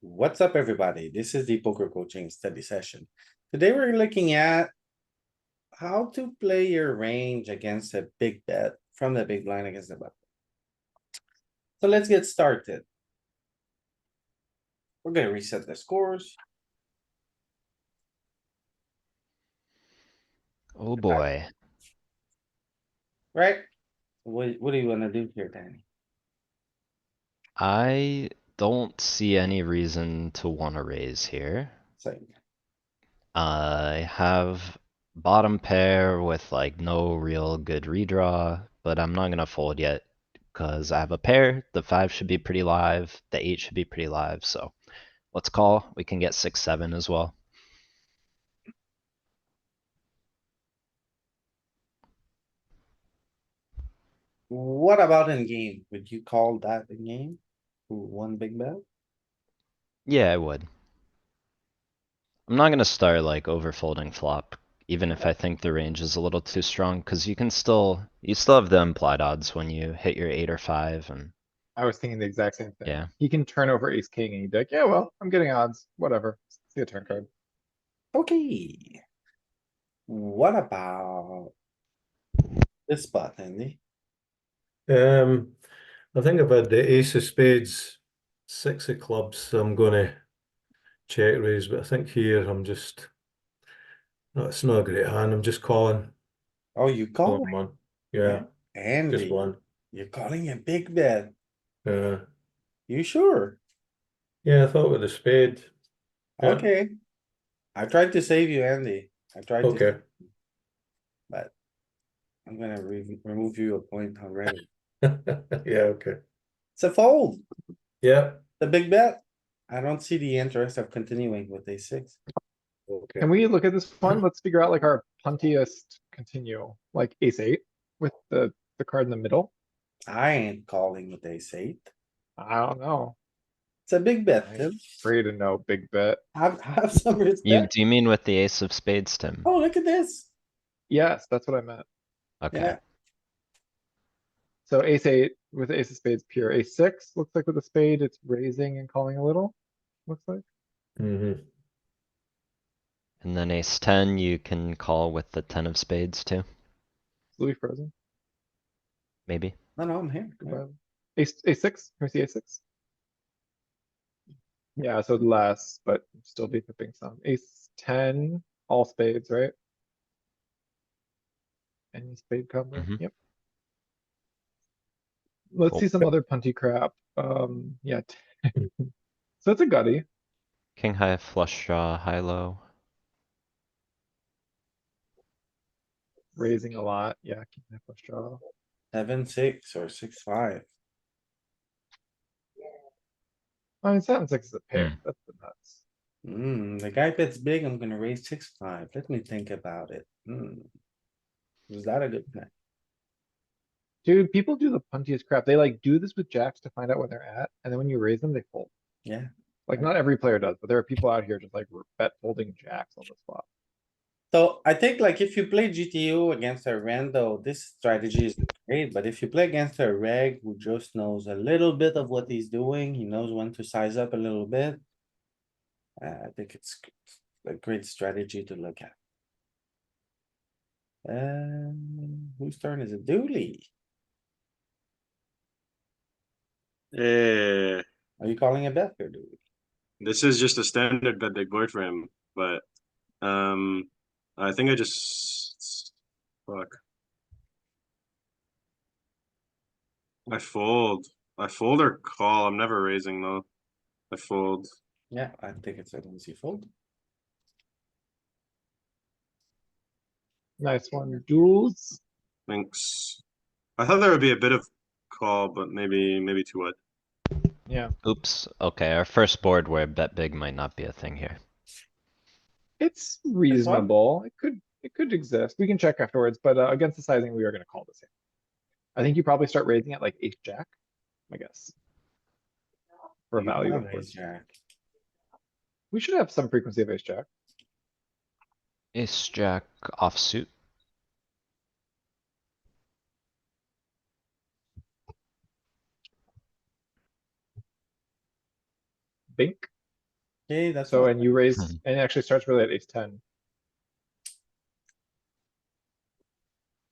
What's up, everybody? This is the poker coaching study session. Today we're looking at how to play your range against a big bet from the big blind against the button. So let's get started. We're gonna reset the scores. Oh boy. Right? What do you wanna do here, Danny? I don't see any reason to want to raise here. So, I have bottom pair with like no real good redraw, but I'm not gonna fold yet because I have a pair. The 5 should be pretty live. The 8 should be pretty live. So let's call. We can get 6, 7 as well. what about in game? Would you call that a game? One big bet? Yeah, I would. I'm not gonna start like overfolding flop, even if I think the range is a little too strong, because you still have the implied odds when you hit your 8 or 5, and I was thinking the exact same thing. yeah. He can turn over ace king and he'd be like, yeah, well, I'm getting odds, whatever. See a turn card. Okay. What about this spot, Andy? Um, I think I've had the ace of spades, six of clubs, so I'm gonna check raise, but I think here I'm just, no, it's not a great hand. I'm just calling Oh, you call? one. Yeah, just Andy, one. you're calling a big bet. Uh, You sure? yeah, I thought with the spade. Yeah, Okay. I tried to save you, Andy. I tried to, okay. but I'm gonna remove you a point already. Yeah, okay. It's a fold, Yeah, the big bet. I don't see the interest of continuing with a six. okay. Can we look at this one? Let's figure out like our puntiest continue, like ace eight with the card in the middle. I ain't calling with ace eight. I don't know. It's a big bet, I'm Tim. afraid to know big bet. Have some You respect. do you mean with the ace of spades, Tim? Oh, look at this. Yes, that's what I meant. Okay. Yeah, So ace eight with ace of spades pure. Ace six looks like with a spade, it's raising and calling a little. Looks like. Mm-hmm. And then ace 10, you can call with the 10 of spades too, Louis frozen. maybe. no, I'm here. Yeah. Goodbye. Ace six. Can we see ace six? Yeah, so less, but still be pipping some. Ace ten, all spades, right? Any spade combo, Mhm. yep. Let's Cool. see some other punty crap. Yeah. So it's a gutty. King high, flush draw, high low. Raising a lot. Yeah, king high flush draw. 7-6 or 6-5. I mean, seven, six is a pair. Hmm. That's the nuts. The guy bets big, I'm gonna raise 6-5. Let me think about it. Is that a good plan? Dude, people do the puntiest crap. They like do this with jacks to find out where they're at, and then when you raise them, they fold. Yeah. Like not every player does, but there are people out here just like bet folding jacks on the spot. So I think like if you play GTO against a rando, this strategy is great, but if you play against a reg who just knows a little bit of what he's doing, he knows when to size up a little bit. I think it's a great strategy to look at. Whose turn is it? Dooley. Eh, Are you calling a bet here, Dooley? this is just a standard bet big board for him, but I think I just fuck. I fold. I fold or call. I'm never raising though. I fold. Yeah, I think it's an easy fold. Nice one, duels. Thanks. I thought there would be a bit of call, but maybe too wide. Yeah, Oops. Okay, our first board where bet big might not be a thing here. it's one? reasonable. It could exist. We can check afterwards, but against the sizing, we are gonna call this in. I think you probably start raising at like ace jack, I guess. For a You value, have of ace course. jack. We should have some frequency of ace jack. Ace jack offsuit. Bink. Okay, that's So, all. and you raise, and it actually starts really at ace ten.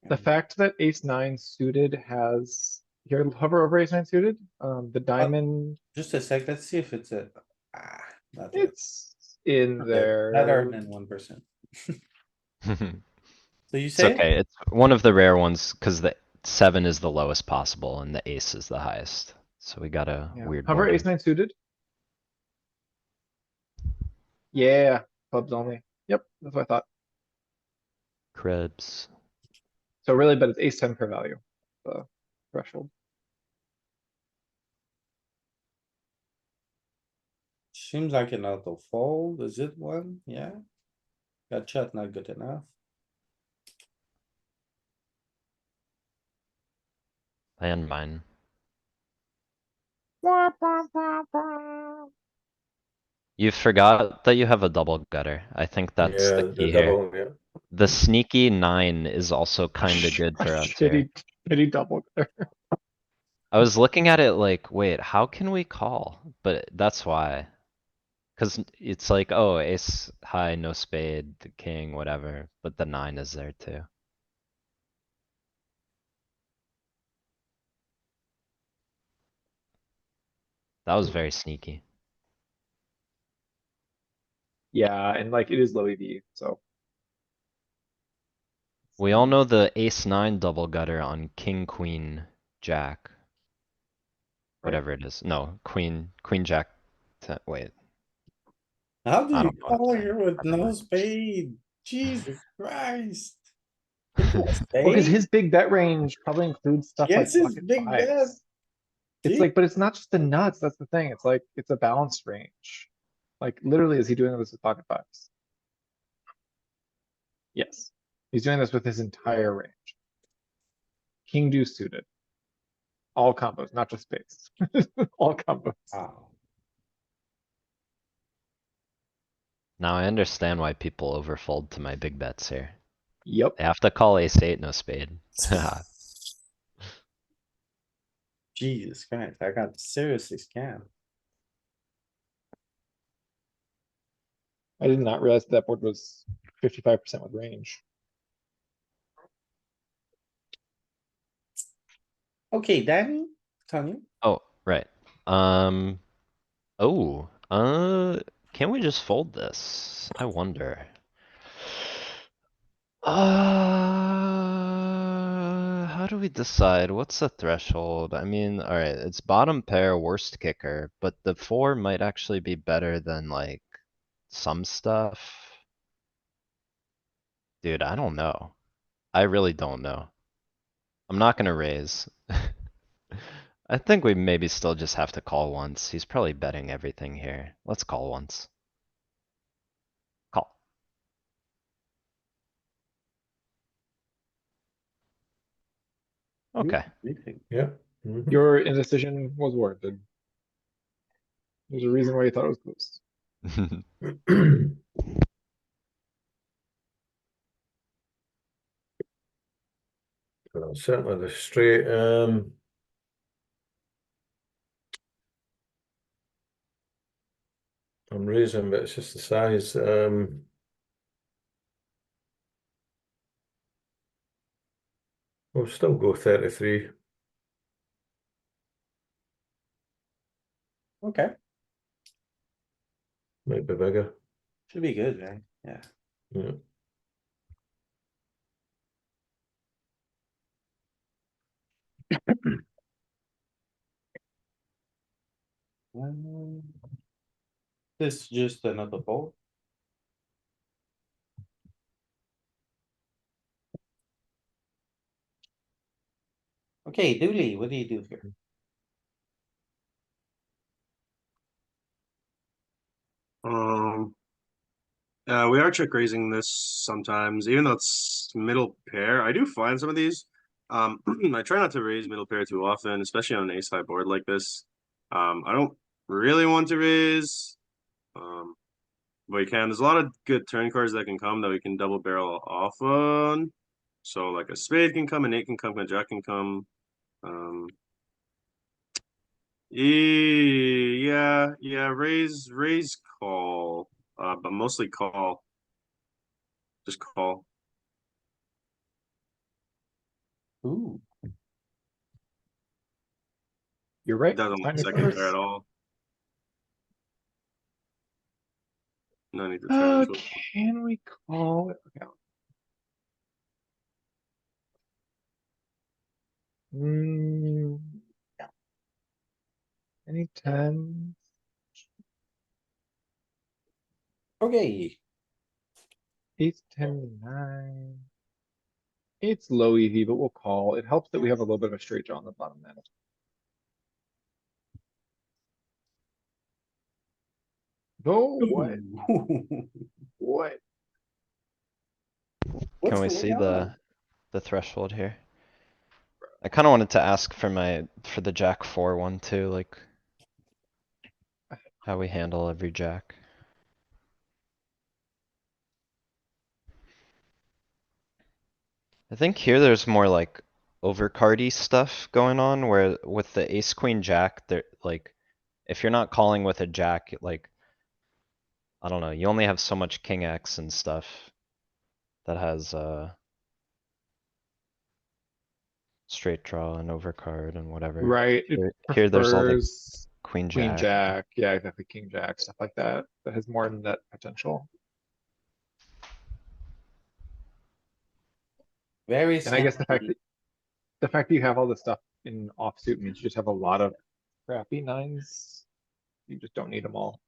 The fact that ace nine suited has, here, hover over ace nine suited, the diamond, Just a sec, let's see if it's a, not yet. it's in Okay, better there. than 1%. It's So you say? okay, it's one of the rare ones, cause the 7 is the lowest possible and the ace is the highest. So we got a Yeah, weird hover board ace here. nine suited. Yeah, clubs only. Yep, that's what I thought. Krebs. So really, but it's ace ten per value, the threshold. Seems like an auto fold. Is it one? Yeah. Got shot not good enough. Landmine. You forgot that you have a double gutter. I think that's the Yeah, the key here. double, yeah. The sneaky 9 is also kinda good for us here. Shitty double gutter. I was looking at it like, wait, how can we call? But that's why. Cause it's like, oh, ace high, no spade, the king, whatever, but the 9 is there too. That was very sneaky. Yeah, and like it is low EV, so. We all know the ace 9 double gutter on king, queen, jack. Right. Whatever it is. No, queen, jack, wait. How do I you don't know what I'm call saying. here with Never no mind. spade? Jesus Christ. Into a Well, cause spade? his big bet range probably includes stuff like Yes, it's pocket big bet. fives. It's like, but it's not just the nuts, that's the thing, it's like, it's a balanced range. Like literally, is he doing this with pocket fives? Yes, he's doing this with his entire range. King deuce suited. All combos, not just spades. All combos. Wow. Now I understand why people overfold to my big bets here. Yep. They have to call ace 8, no spade. Jesus Christ, I got seriously scammed. I did not realize that board was 55% with range. Okay, Danny, it's on you. Oh, right. Oh, can we just fold this? I wonder. How do we decide? What's the threshold? I mean, alright, it's bottom pair, worst kicker, but the 4 might actually be better than like some stuff. Dude, I don't know. I really don't know. I'm not gonna raise. I think we maybe still just have to call once. He's probably betting everything here. Let's call once. Call. Okay. Anything. Yeah. Mhm. Your indecision was warranted. There's a reason why you thought it was close. Well, certainly the straight, I'm raising, but it's just the size, we'll still go 33. Okay, Might be bigger, should be good, right? Yeah. yeah. This is just another fold. Okay, Dooley, what do you do here? Um, we are check raising this sometimes, even though it's middle pair. I do find some of these. I try not to raise middle pair too often, especially on an ace high board like this. I don't really want to raise. But you can. There's a lot of good turn cards that can come that we can double barrel off on. So like a spade can come, an 8 can come, a jack can come. Um, yeah, raise call. but mostly call. Just call. Ooh, You're right. Doesn't it's like not new second pair numbers. at all. No need to Oh, transfer. can we call it? Okay. Mm, yeah. Any tens? okay. Eight, 10, 9. It's low EV, but we'll call. It helps that we have a little bit of a straight draw on the bottom end. Oh, what? Ooh. What? What's Can we going see on? the threshold here? I kinda wanted to ask for for the jack 4 one too, like. How we handle every jack. I think here there's more like overcardy stuff going on where with the ace queen jack, there like. If you're not calling with a jack, like. I don't know, you only have so much king X and stuff. That has straight draw and overcard and whatever. Right, it Here there's all the prefers queen queen jack. jack. Yeah, exactly. King jack, stuff like that. That has more net potential. Very And I guess the fact sneaky. that you have all this stuff in offsuit means you just have a lot of crappy nines. You just don't need them all.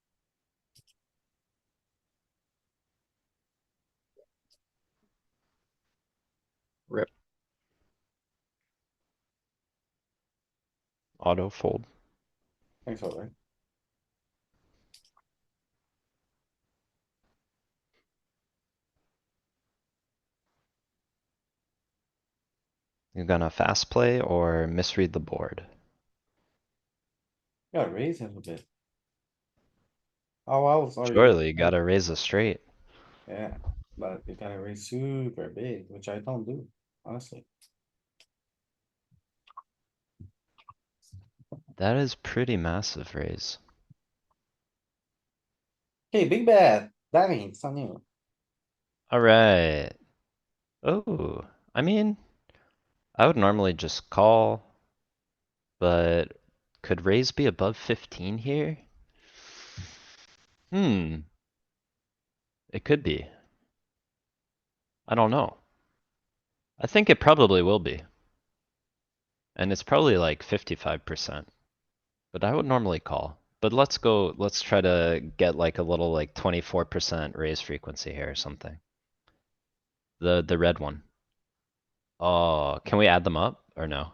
Rip. Auto fold. Thanks, Oliver. You gonna fast play or misread the board? Gotta raise him a bit. How else are you? Surely you gotta raise a straight. Yeah, but you gotta raise super big, which I don't do, honestly. That is pretty massive raise. Okay, big bet. Danny, it's on you. Alright. Oh, I mean, I would normally just call. But could raise be above 15 here? Hmm. It could be. I don't know. I think it probably will be. And it's probably like 55%. But I would normally call. But let's try to get like a little like 24% raise frequency here or something. The red one. Oh, can we add them up or no?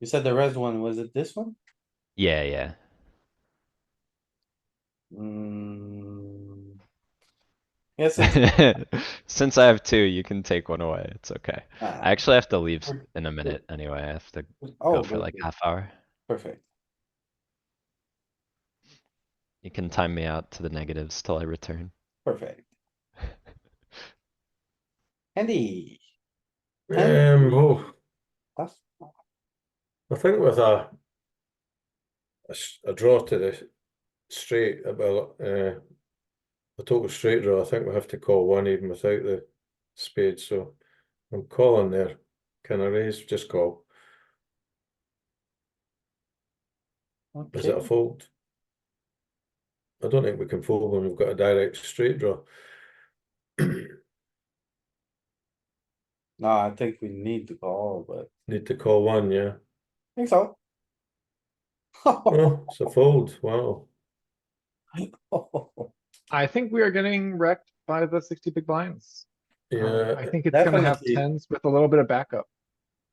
You said the red one, was it this one? Yeah, yeah. Hmm. Yes, it's, Since I have two, you can take one away. It's okay. ah, I actually have to leave we're- in a minute anyway. I have to oh, go for good, like good, half hour. perfect. You can time me out to the negatives till I return. Perfect. Andy. Andy. Oh, That's- I think with a draw to the straight, a total straight draw, I think we have to call one even without the spade, so I'm calling there. Can I raise? Just call. Is it Okay, a fold? I don't think we can fold when we've got a direct straight draw. no, I think we need to call, but Need to call one, yeah. I think so. Oh, it's a fold, wow. I think we are getting wrecked by the 60 big blinds. Yeah, I think it's gonna have Definitely. tens with a little bit of backup.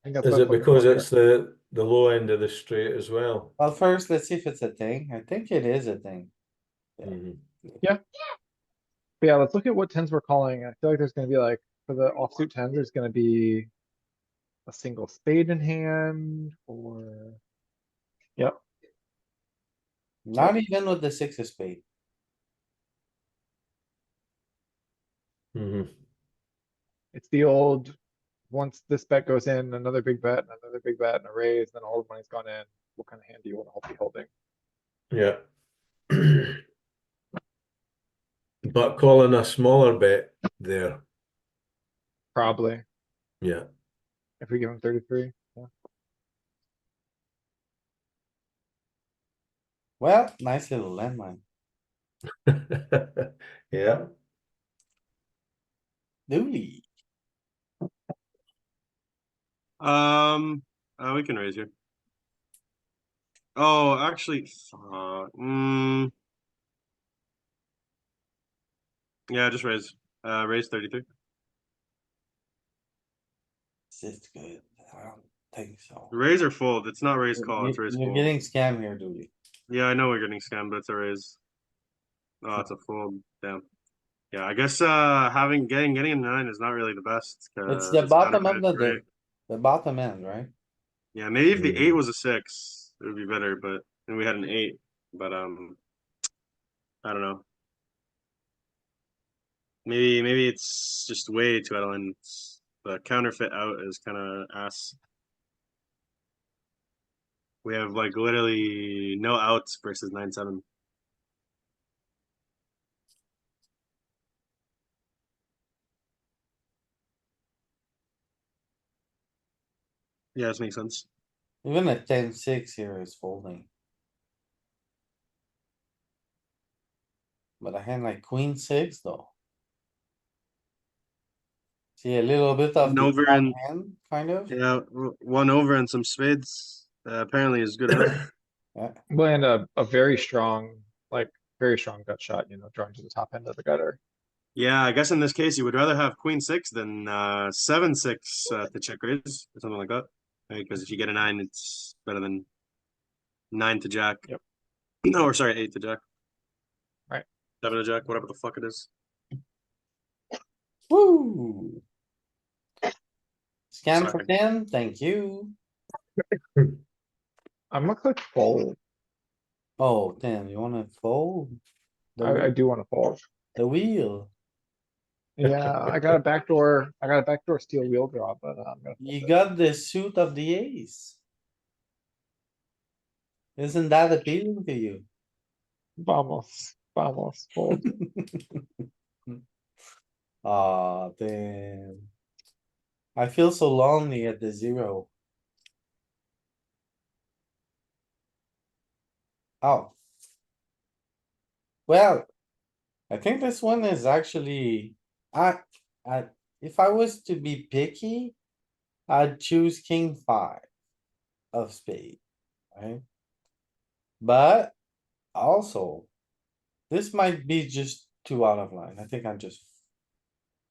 I think that's is what it it's looking because for it's here. the low end of the straight as well? Well, first, let's see if it's a thing. I think it is a thing. Yeah. Mhm. But yeah, let's look at what tens we're calling. I feel like there's gonna be like, for the offsuit tens, there's gonna be a single spade in hand or. Yep, Not even with the six of spade. Mhm. it's the old, once this bet goes in, another big bet, and another big bet, and a raise, then all the money's gone in. What kind of hand do you wanna be holding? Yeah, But calling a smaller bet there. Probably, Yeah. if we give him 33. Yeah. Well, nice little landmine. Yeah. Dooley. We can raise here. Oh, actually, yeah, just raise. Raise 33. Is this good? I don't think so. Raise or fold? It's not raise call, it's raise You're fold. getting scammed here, Dooley. Yeah, I know we're getting scammed, but it's a raise. Oh, it's a fold. Damn. Yeah, I guess getting a 9 is not really the best It's because the it's kind of bottom of right. the bottom end, right? Yeah, maybe if the 8 Mhm. was a 6, it would be better, but then we had an 8. But I don't know. Maybe it's just way too out of line. The counterfeit out is kind of ass. We have like literally no outs versus 9-7. Yeah, this makes sense. Even a 10-6 here is folding. But a hand like queen six though. See a little bit of One the over odd and hand, kind of. yeah, one over and some spades. Apparently is good enough. Yeah, Well, and a very strong, like, very strong gut shot, drawing to the top end of the gutter. Yeah, I guess in this case you would rather have queen 6 than 7-6 to check raise or something like that. Because if you get a 9, it's better than 9 to jack. Yep. No, or sorry, 8 to jack. Right. 7 to jack, whatever the fuck it is. woo. Scan for Sorry. 10, thank you. I'm gonna click fold. Oh, 10, you wanna fold? The I wheel, do want to fold. the wheel. Yeah, I got a backdoor steel wheel draw, but I'm gonna fold You it. got the suit of the ace. Isn't that appealing to you? Vamos, fold. Aw, damn. I feel so lonely at the 0. Oh. Well, I think this one is actually, I, if I was to be picky, I'd choose king 5 of spade, right? But also, this might be just too out of line. I think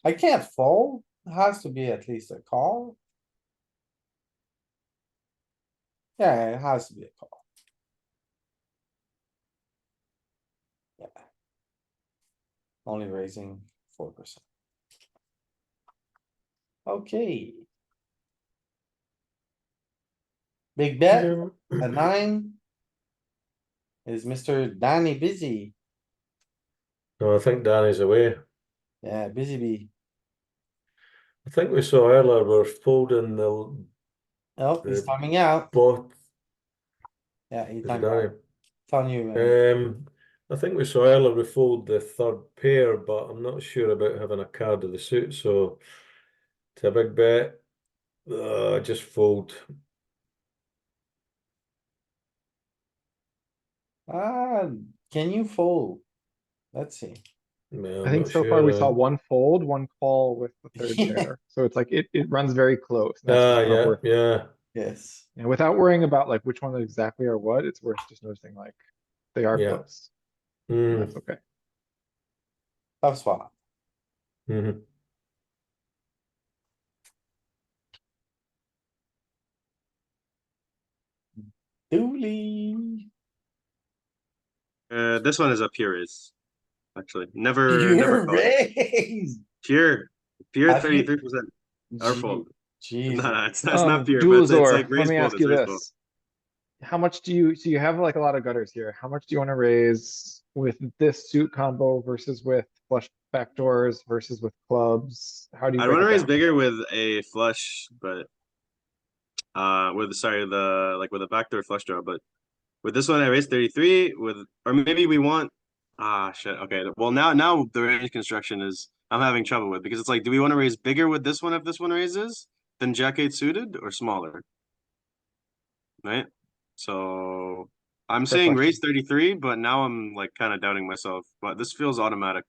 I can't fold. It has to be at least a call. Yeah, it has to be a call. Yeah. Only raising 4%. Okay. Big bet, a 9. Is Mr. Danny busy? No, I think Danny's away. Yeah, busy bee. I think we saw earlier we're folding the Oh, he's the coming out. bot. Yeah, he Is it timed out. Danny? It's on you, man. I think we saw earlier we fold the third pair, but I'm not sure about having a card of the suit, so it's a big bet. Just fold. Can you fold? Let's see. No, I I'm think not so far we saw sure. one fold, one call with the third pair. So it's like it runs very close. And that's just kind of Yeah, worth. yeah. Yes. And without worrying about like which one exactly are what, it's worth just noticing like they are Yeah. close. And Mm, that's okay. Tough spot. mhm. Dooley. This one is a pure raise. Actually, never You're call. raised. Pure Have you- 33%. Or fold. No, Jesus. no, it's not pure, but it's Dulazor, like let raise me fold. ask It's you raise fold. this. How much so you have like a lot of gutters here. How much do you want to raise with this suit combo versus with flush backdoors versus with clubs? How do you I'd break want it to raise down? bigger with a flush, but with sorry, with a backdoor flush draw, but With this one, I raised 33. Or maybe we want. Ah, shit. Okay. Well, now the range construction is I'm having trouble with because it's like, do we want to raise bigger with this one if this one raises than Jack 8 suited or smaller? Right. So I'm Fair saying question. raise 33, but now I'm like kind of doubting myself. But this feels automatic.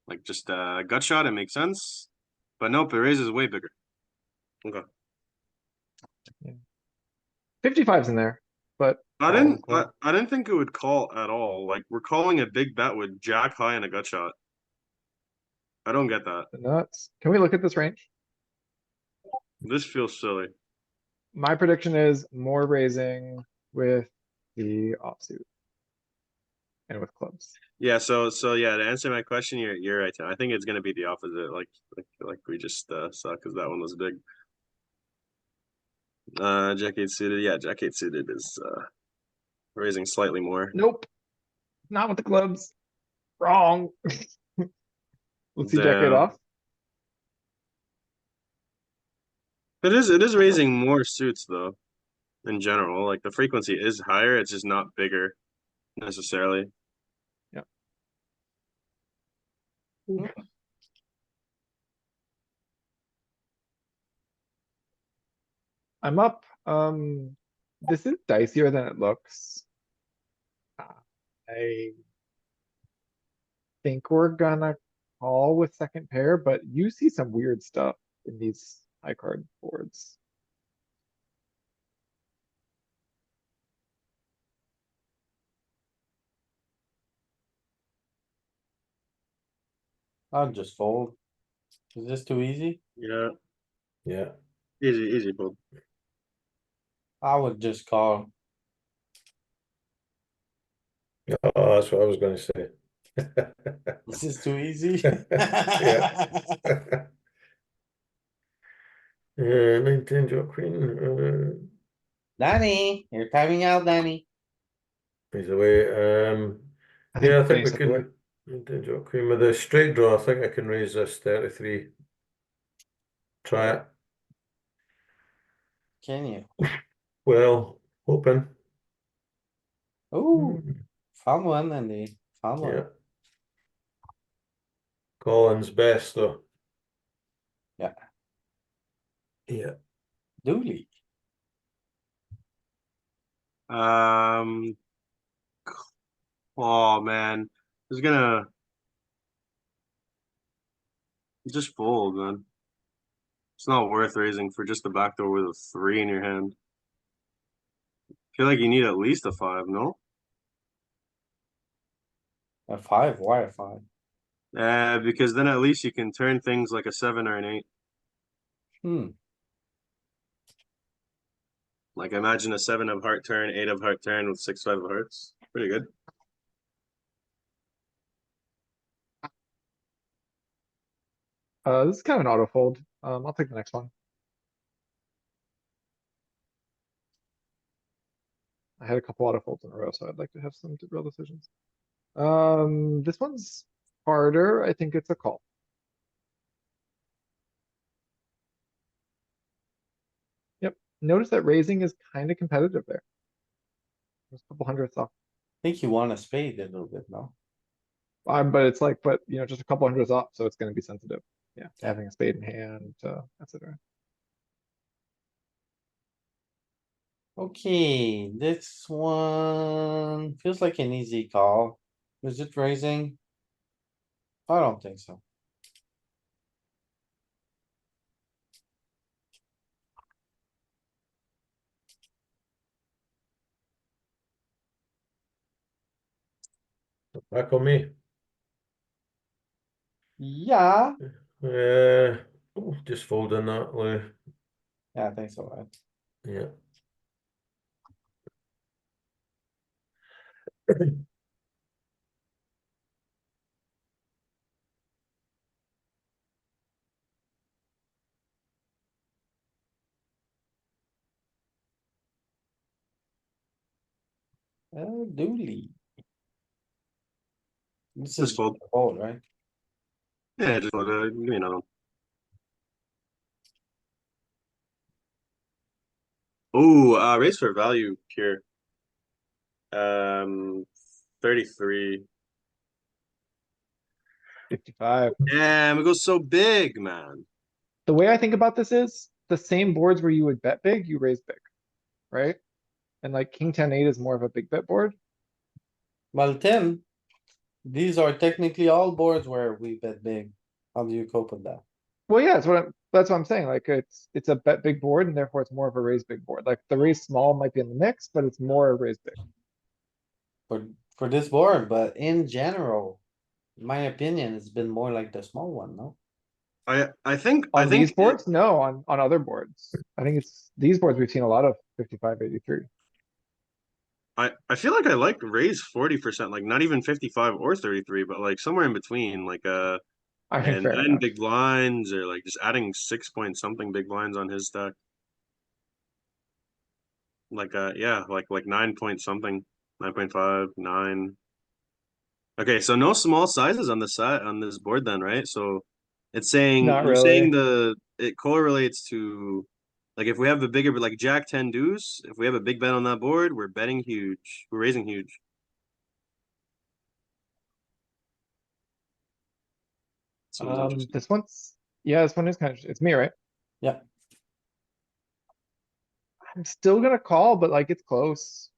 Like just a gut shot, it makes sense. But nope, it raises way bigger. Okay. 55's in there, but I call didn't as well. I didn't think it would call at all. Like we're calling a big bet with Jack high and a gut shot. I don't get that. Nuts. Can we look at this range? This feels silly. My prediction is more raising with the offsuit and with clubs. Yeah, so yeah, to answer my question, you're right. Tim. I think it's gonna be the opposite. Like we just saw because that one was big. Jack 8 suited. Yeah, Jack 8 suited is raising slightly more. Nope, not with the clubs. Wrong. Let's see Jack 8 Damn. off. It is raising more suits though, in general. Like the frequency is higher, it's just not bigger necessarily. I'm up. This is dicier than it looks. I think we're gonna call with second pair, but you see some weird stuff in these high card boards. I'll just fold. Is this too easy? Yeah, Yeah. easy fold. I would just call. Oh, that's what I was gonna say. This is too easy. Yeah. 19 jack queen. Danny, you're timing out, Danny. He's away. I think Yeah, I think Danny we stepped away. can. 19 jack queen with a straight draw. I think I can raise this 33. Try it. Can you? Well, hoping. Ooh, found one, Andy. Found one. Yeah. Collins best though. Yeah. Yeah. Dooley. Oh man, it's gonna just fold, man. It's not worth raising for just a backdoor with a 3 in your hand. Feel like you need at least a 5, no? A 5, why a 5? Because then at least you can turn things like a 7 or an 8. Hmm, Like imagine a 7 of heart turn, 8 of heart turn with 6-5 of hearts. Pretty good. This is kind of an auto fold. I'll take the next one. I had a couple auto folds in a row, so I'd like to have some real decisions. This one's harder. I think it's a call. Yep. Notice that raising is kind of competitive there. There's a couple hundredths off. I think you want a spade a little bit, no? But it's like, just a couple hundredths off, so it's going to be sensitive. Yeah, having a spade in hand, etc. Okay, this one feels like an easy call. Is it raising? I don't think so. Back on me. Yeah, Just folding that, Lou. yeah, I think so, right? Yeah. Dooley. This Just is fold. fold, right? Yeah, just fold. Give me another one. Oh, raise for value pure. 33. 55. Damn, it goes so big, man. The way I think about this is the same boards where you would bet big, you raise big, right? And like king 10 8 is more of a big bet board. Well, Tim, these are technically all boards where we bet big. How do you cope with that? Well, yeah, that's what I'm saying. Like it's a bet big board and therefore it's more of a raise big board. Like the raise small might be in the mix, but it's more a raise big. For this board, but in general, in my opinion, it's been more like the small one, no? I think On these boards? No, on other boards. I think it's these boards we've seen a lot of 55, 83. I feel like I like raise 40%, like not even 55 or 33, but like somewhere in between, like I think and fair then enough. big blinds or like just adding 6 point something big blinds on his stack. Like yeah, like 9 point something, 9.5, 9. Okay, so no small sizes on the side on this board then, right? So it's saying Not you're saying really. it correlates to like if we have a bigger like Jack 10 deuce, if we have a big bet on that board, we're betting huge. We're raising huge. So it's interesting. This one's, yeah, this one is kind of, it's me, right? Yeah, I'm still gonna call, but like it's close.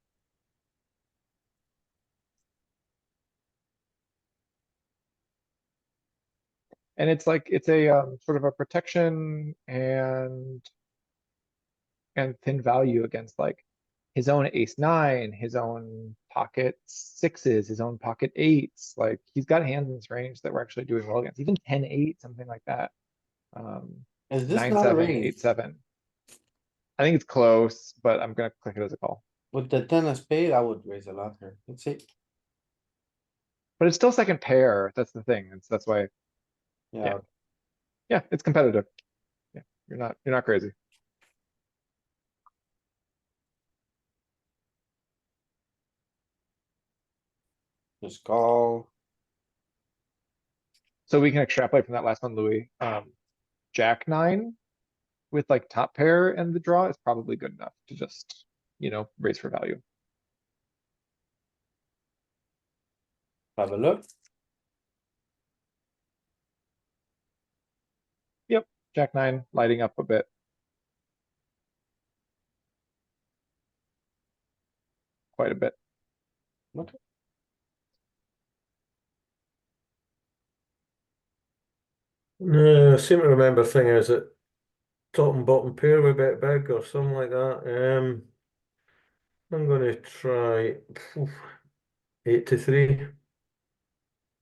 And it's like, it's a sort of a protection and thin value against like his own ace nine, his own pocket sixes, his own pocket eights. Like he's got hands in this range that we're actually doing well against, even 10 8, something like that. is this Nine not a 7, 8 raise? 7. I think it's close, but I'm gonna click it as a call. With the ten of spade, I would raise a lot here. Let's see. But it's still second pair. That's the thing. That's why, Yeah, yeah, it's competitive. Yeah, you're not crazy. just call. So we can extrapolate from that last one, Louis. Jack nine with like top pair and the draw is probably good enough to just, raise for value. Have a look. Yep, Jack nine lighting up a bit. Quite a bit. Okay. No, I seem to remember thing is that top and bottom pair were a bit big or something like that. I'm gonna try 83.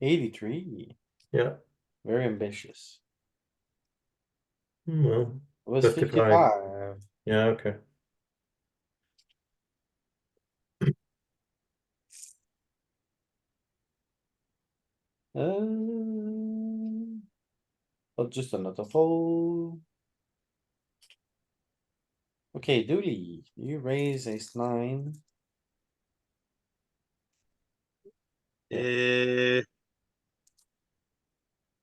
83, Yeah. very ambitious. Well, It was 55. 55. Yeah, okay. But just another fold. Okay, Dooley, you raise ace nine. Eh,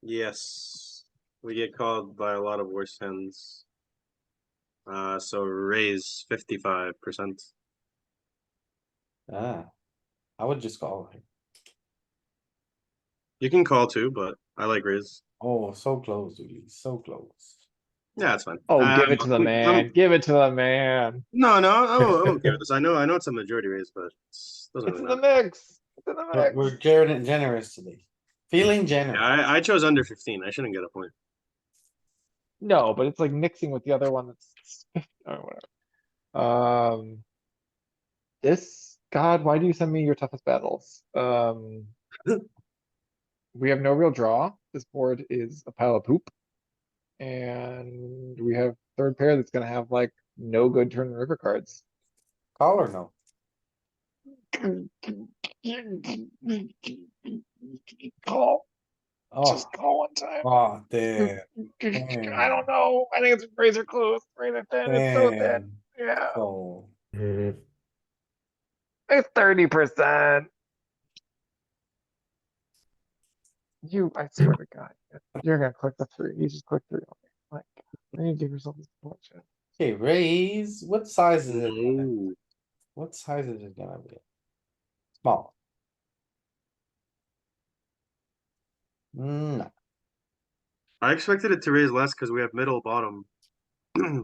yes. We get called by a lot of worse hands. So raise 55%. Ah, I would just call here. You can call too, but I like raise. Oh, so close, Dooley, so close. Yeah, it's fine. Oh, give it to the man. Give it to the man. No, I'm okay with this. I know it's a majority raise, but it doesn't It's really in the matter. mix. It's in the We're mix. generous today. Feeling Yeah, generous. I chose under 15. I shouldn't get a point. No, but it's like mixing with the other one that's or whatever. This, God, why do you send me your toughest battles? We have no real draw. This board is a pile of poop. And we have third pair that's gonna have like no good turn and river cards. Call or no? Call, Oh, just call one time. oh, damn, I don't know. I think it's razor close, razor thin. It's so thin. damn. Yeah, So, Mhm. it's 30%. I swear to God, you're gonna click the three. You just click three on me. Like, I need to give yourself this bullshit. okay, raise, what size is it? No. What size is it gonna be? Small. No, I expected it to raise less because we have middle bottom. And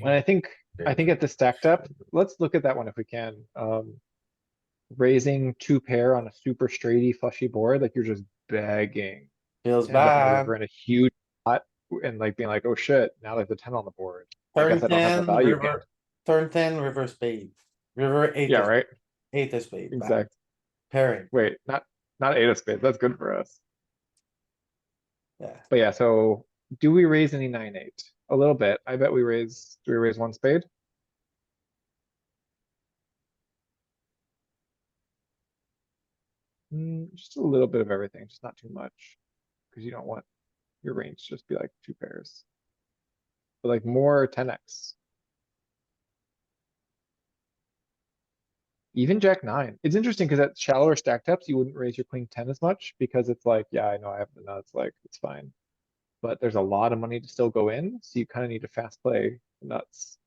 I think at the stack depth, let's look at that one if we can. Raising two pair on a super straighty flushy board, like you're just begging feels to end up in the bad. river in a huge pot and like being like, oh shit, now there's a 10 on the board. I Turn guess I don't have a 10, value hand. river, turn 10, river spade. River eight Yeah, of, right? eight of spade. bad. Exact. Pairing, Wait, not eight of spades. That's good for us. yeah. But yeah, so do we raise any 9-8? A little bit. I bet we raise, do we raise one spade? Just a little bit of everything, just not too much. Cause you don't want your range to just be like two pairs. But like more 10x. Even jack nine. It's interesting because at shallower stack depths, you wouldn't raise your queen 10 as much because it's like, yeah, I know I have the nuts, like, it's fine. But there's a lot of money to still go in, so you kind of need to fast play the nuts.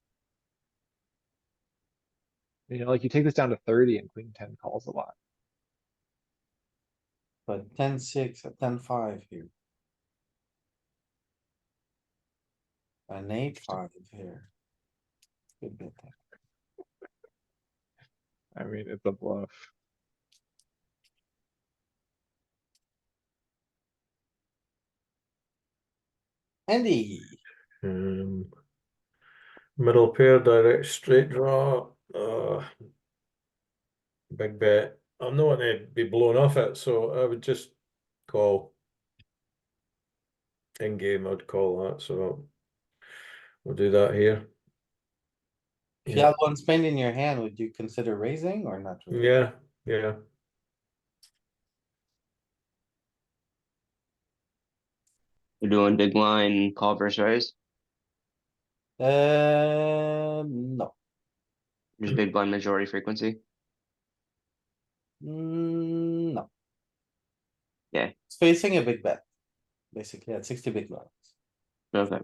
You know, like you take this down to 30 and queen 10 calls a lot. But 10-6, a 10-5 here. An 8-5 here. Good bit there. I mean, it's a bluff. Andy, Middle pair, direct straight draw, big bet. I'm not going to be blown off it, so I would just call. In game, I'd call that, so we'll do that here. if you had one spade in your hand, would you consider raising or not really? Yeah, yeah. We're doing big line call versus raise. No. There's big blind majority frequency. No. Yeah. It's facing a big bet. Basically at 60 big blinds. Okay.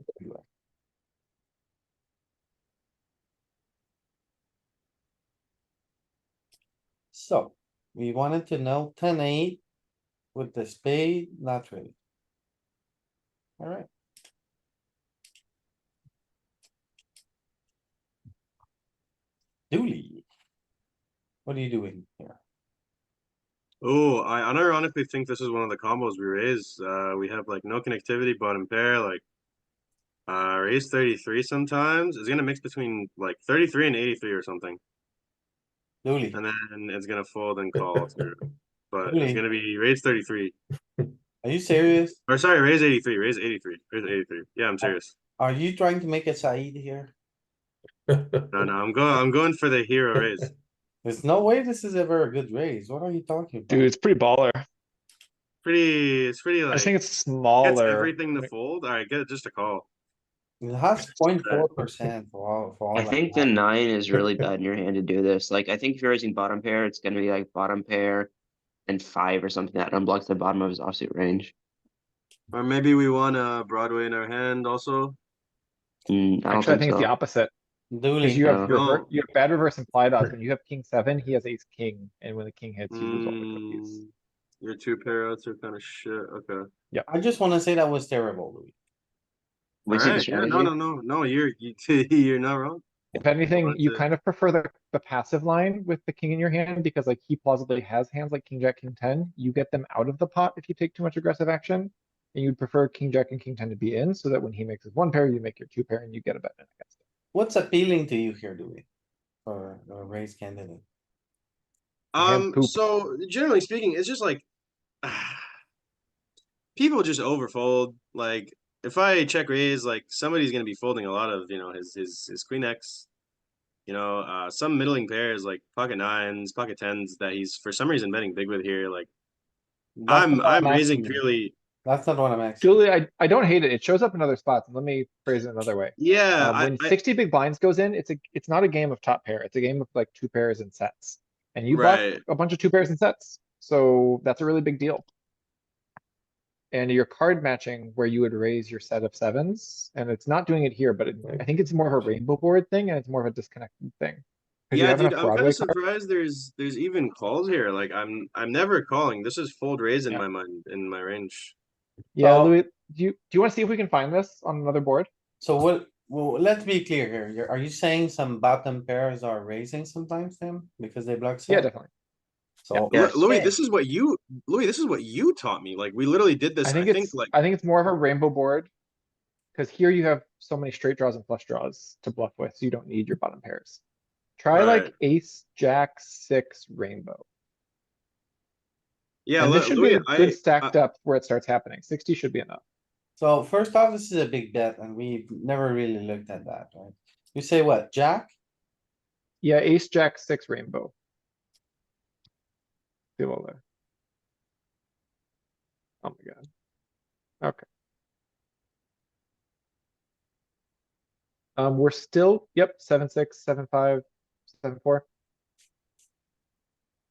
So, we wanted to know 10-8 with the spade, not really. Alright. Dooley. What are you doing here? Oh, I unironically think this is one of the combos we raise. We have like no connectivity, bottom pair, like raise 33 sometimes. It's gonna mix between like 33 and 83 or something. Dooley, And then it's gonna fold and call through. But it's Really? gonna be raise 33. are you serious? Or sorry, raise 83, raise 83, raise 83. Yeah, I'm serious. Are you trying to make a Saeed here? No, I'm going for the hero raise. There's no way this is ever a good raise. What are you talking Dude, about? it's pretty baller. It's pretty I like just think it's gets smaller. everything to fold. Alright, get it just a call. It has 0.4% for all I that think the matters. 9 is really bad in your hand to do this. Like, I think if you're raising bottom pair, it's gonna be like bottom pair and 5 or something that unblocks the bottom of his offsuit range. Or maybe we want a Broadway in our hand also. I don't Actually, I think think it's the so. opposite. Cause Dooley, you have No. you have bad reverse implied odds. When you have king 7, he has ace king, and when the king hits, you lose all the cookies. Your two pairouts are kind of shit. Okay. I just wanna say that was terrible, Louis. We see the Alright. Yeah, strategy. no, you're not wrong. If anything, that's you it. kind of prefer the passive line with the king in your hand because like he plausibly has hands like king jack, king 10. You get them out of the pot if you take too much aggressive action. And you'd prefer king jack and king 10 to be in so that when he makes his one pair, you make your two pair and you get a bet in against it. What's appealing to you here, Louis? For a raise candidate? Hand poop. So generally speaking, it's just like people just overfold. Like if I check raise, like somebody's gonna be folding a lot of his queen X. Some middling pairs like pocket nines, pocket tens that he's for some reason betting big with here. Like That's not I'm what raising asking you. purely. That's not what I'm asking. Julie, I don't hate it. It shows up in other spots. And let me phrase it another way. Yeah, When 60 big blinds goes in, it's not a game of top pair. It's a game of like two pairs and sets. And you block right. a bunch of two pairs and sets. So that's a really big deal. and you're card matching where you would raise your set of sevens, and it's not doing it here, but I think it's more of a rainbow board thing and it's more of a disconnected thing. Cause you Yeah, have dude, enough I'm kind Broadway of cards. surprised there's even calls here. Like I'm never calling. This is fold raise in Yeah. my mind, in my range. Yeah, Oh. Louis, do you wanna see if we can find this on another board? So what, well, let's be clear here. Are you saying some bottom pairs are raising sometimes, Tim? Because they block Yeah, set? definitely. So. Yes. Louis, Okay. This is what you taught me. Like we literally did this. I think like I think it's more of a rainbow board. Cause here you have so many straight draws and flush draws to bluff with, so you don't need your bottom pairs. Try right. like ace, jack, six, rainbow. Yeah, And this should be Louis, the good stacked up where it starts happening. 60 should be enough. So first off, this is a big bet and we've never really looked at that, right? You say what, jack? Yeah, ace, jack, six, rainbow. Below there. Oh my god. Okay. We're still, yep, 7-6, 7-5, 7-4.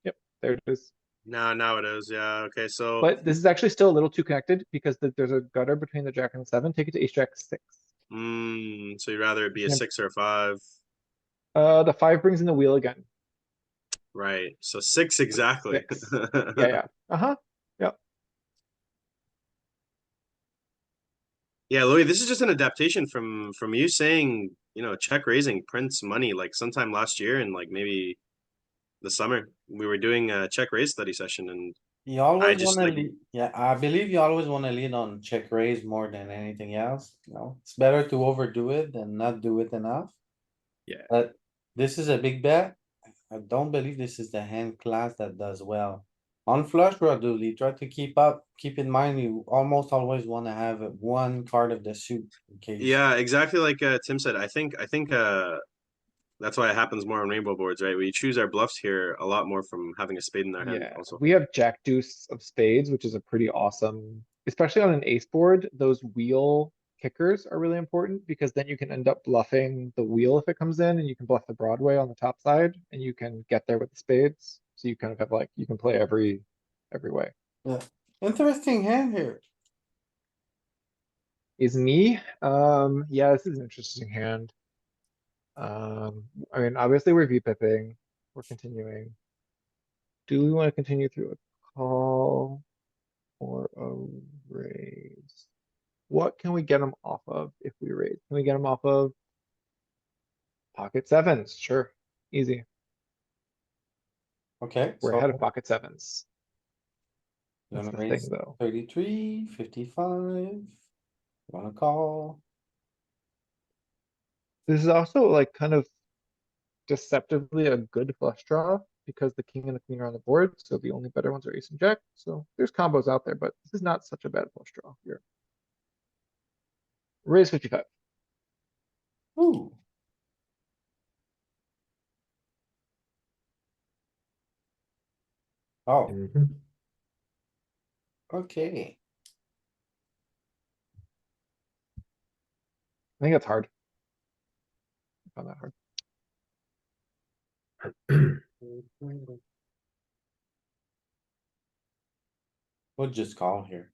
Yep, there it is. now it is. Yeah. Okay. So But this is actually still a little too connected because there's a gutter between the jack and the seven. Take it to ace, jack, six. so you'd rather it be a Yeah. 6 or a 5. The five brings in the wheel again. Right. So 6 exactly. 6. Yeah. Uh-huh. Yep. Yeah, Louis, this is just an adaptation from you saying, check raising prints money like sometime last year and like maybe the summer. We were doing a check raise study session and You I always just wanna like lead, yeah, I believe you always wanna lead on check raise more than anything else, it's better to overdo it than not do it enough. yeah. But this is a big bet. I don't believe this is the hand class that does well. On flush draw, Dooley, try to keep up. Keep in mind, you almost always wanna have one card of the suit in case. Yeah, exactly like Tim said. I think that's why it happens more on rainbow boards, right? We choose our bluffs here a lot more from having a spade in their hand Yeah, also. we have jack deuce of spades, which is a pretty awesome, especially on an ace board, those wheel kickers are really important because then you can end up bluffing the wheel if it comes in and you can bluff the Broadway on the top side and you can get there with the spades. So you kind of have like, you can play every way. Yeah, interesting hand here. Is me? Yeah, this is an interesting hand. I mean, obviously we're V-pipping, we're continuing. Do we want to continue through a call or a raise? What can we get them off of if we raise? Can we get them off of pocket sevens? Sure, easy. Okay, We're so ahead of pocket sevens. you That's wanna the thing raise though. 33, 55. Wanna call? This is also like kind of deceptively a good flush draw because the king and the queen are on the board, so the only better ones are ace and jack. So there's combos out there, but this is not such a bad flush draw here. Raise 55. Ooh. Oh, Mhm. okay. I think that's hard. I found that hard. We'll just call here.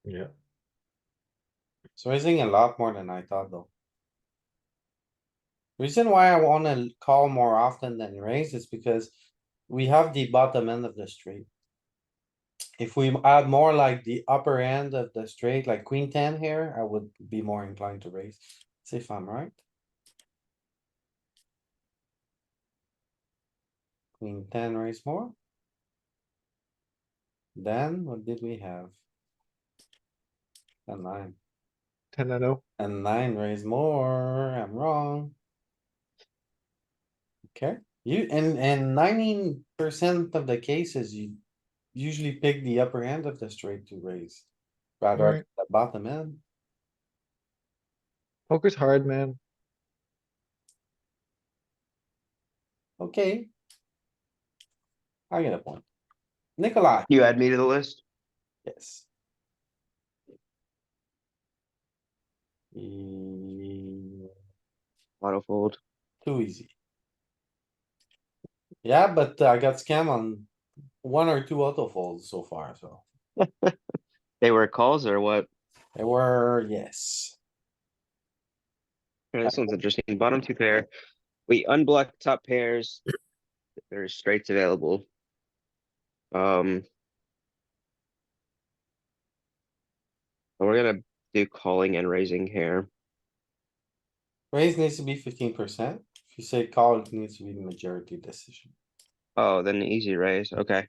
Yeah. It's raising a lot more than I thought though. Reason why I wanna call more often than raise is because we have the bottom end of the straight. If we add more like the upper end of the straight, like queen ten here, I would be more inclined to raise. See if I'm right. Queen ten raise more. Then what did we have? A nine. 10-0. And nine raise more, I'm wrong. Okay, and 19% of the cases, you usually pick the upper end of the straight to raise. Rather Right. than the bottom end. Poker's hard, man. Okay. I get a point. Nikolai, You add me to the list? yes. Auto fold. Too easy. Yeah, but I got scammed on one or two auto folds so far, so They were calls or what? they were, yes. Okay, this one's interesting. Bottom two pair. We unblock top pairs. There's straights available. We're gonna do calling and raising here. Raise needs to be 15%. If you say call, it needs to be the majority decision. Oh, then easy raise. Okay.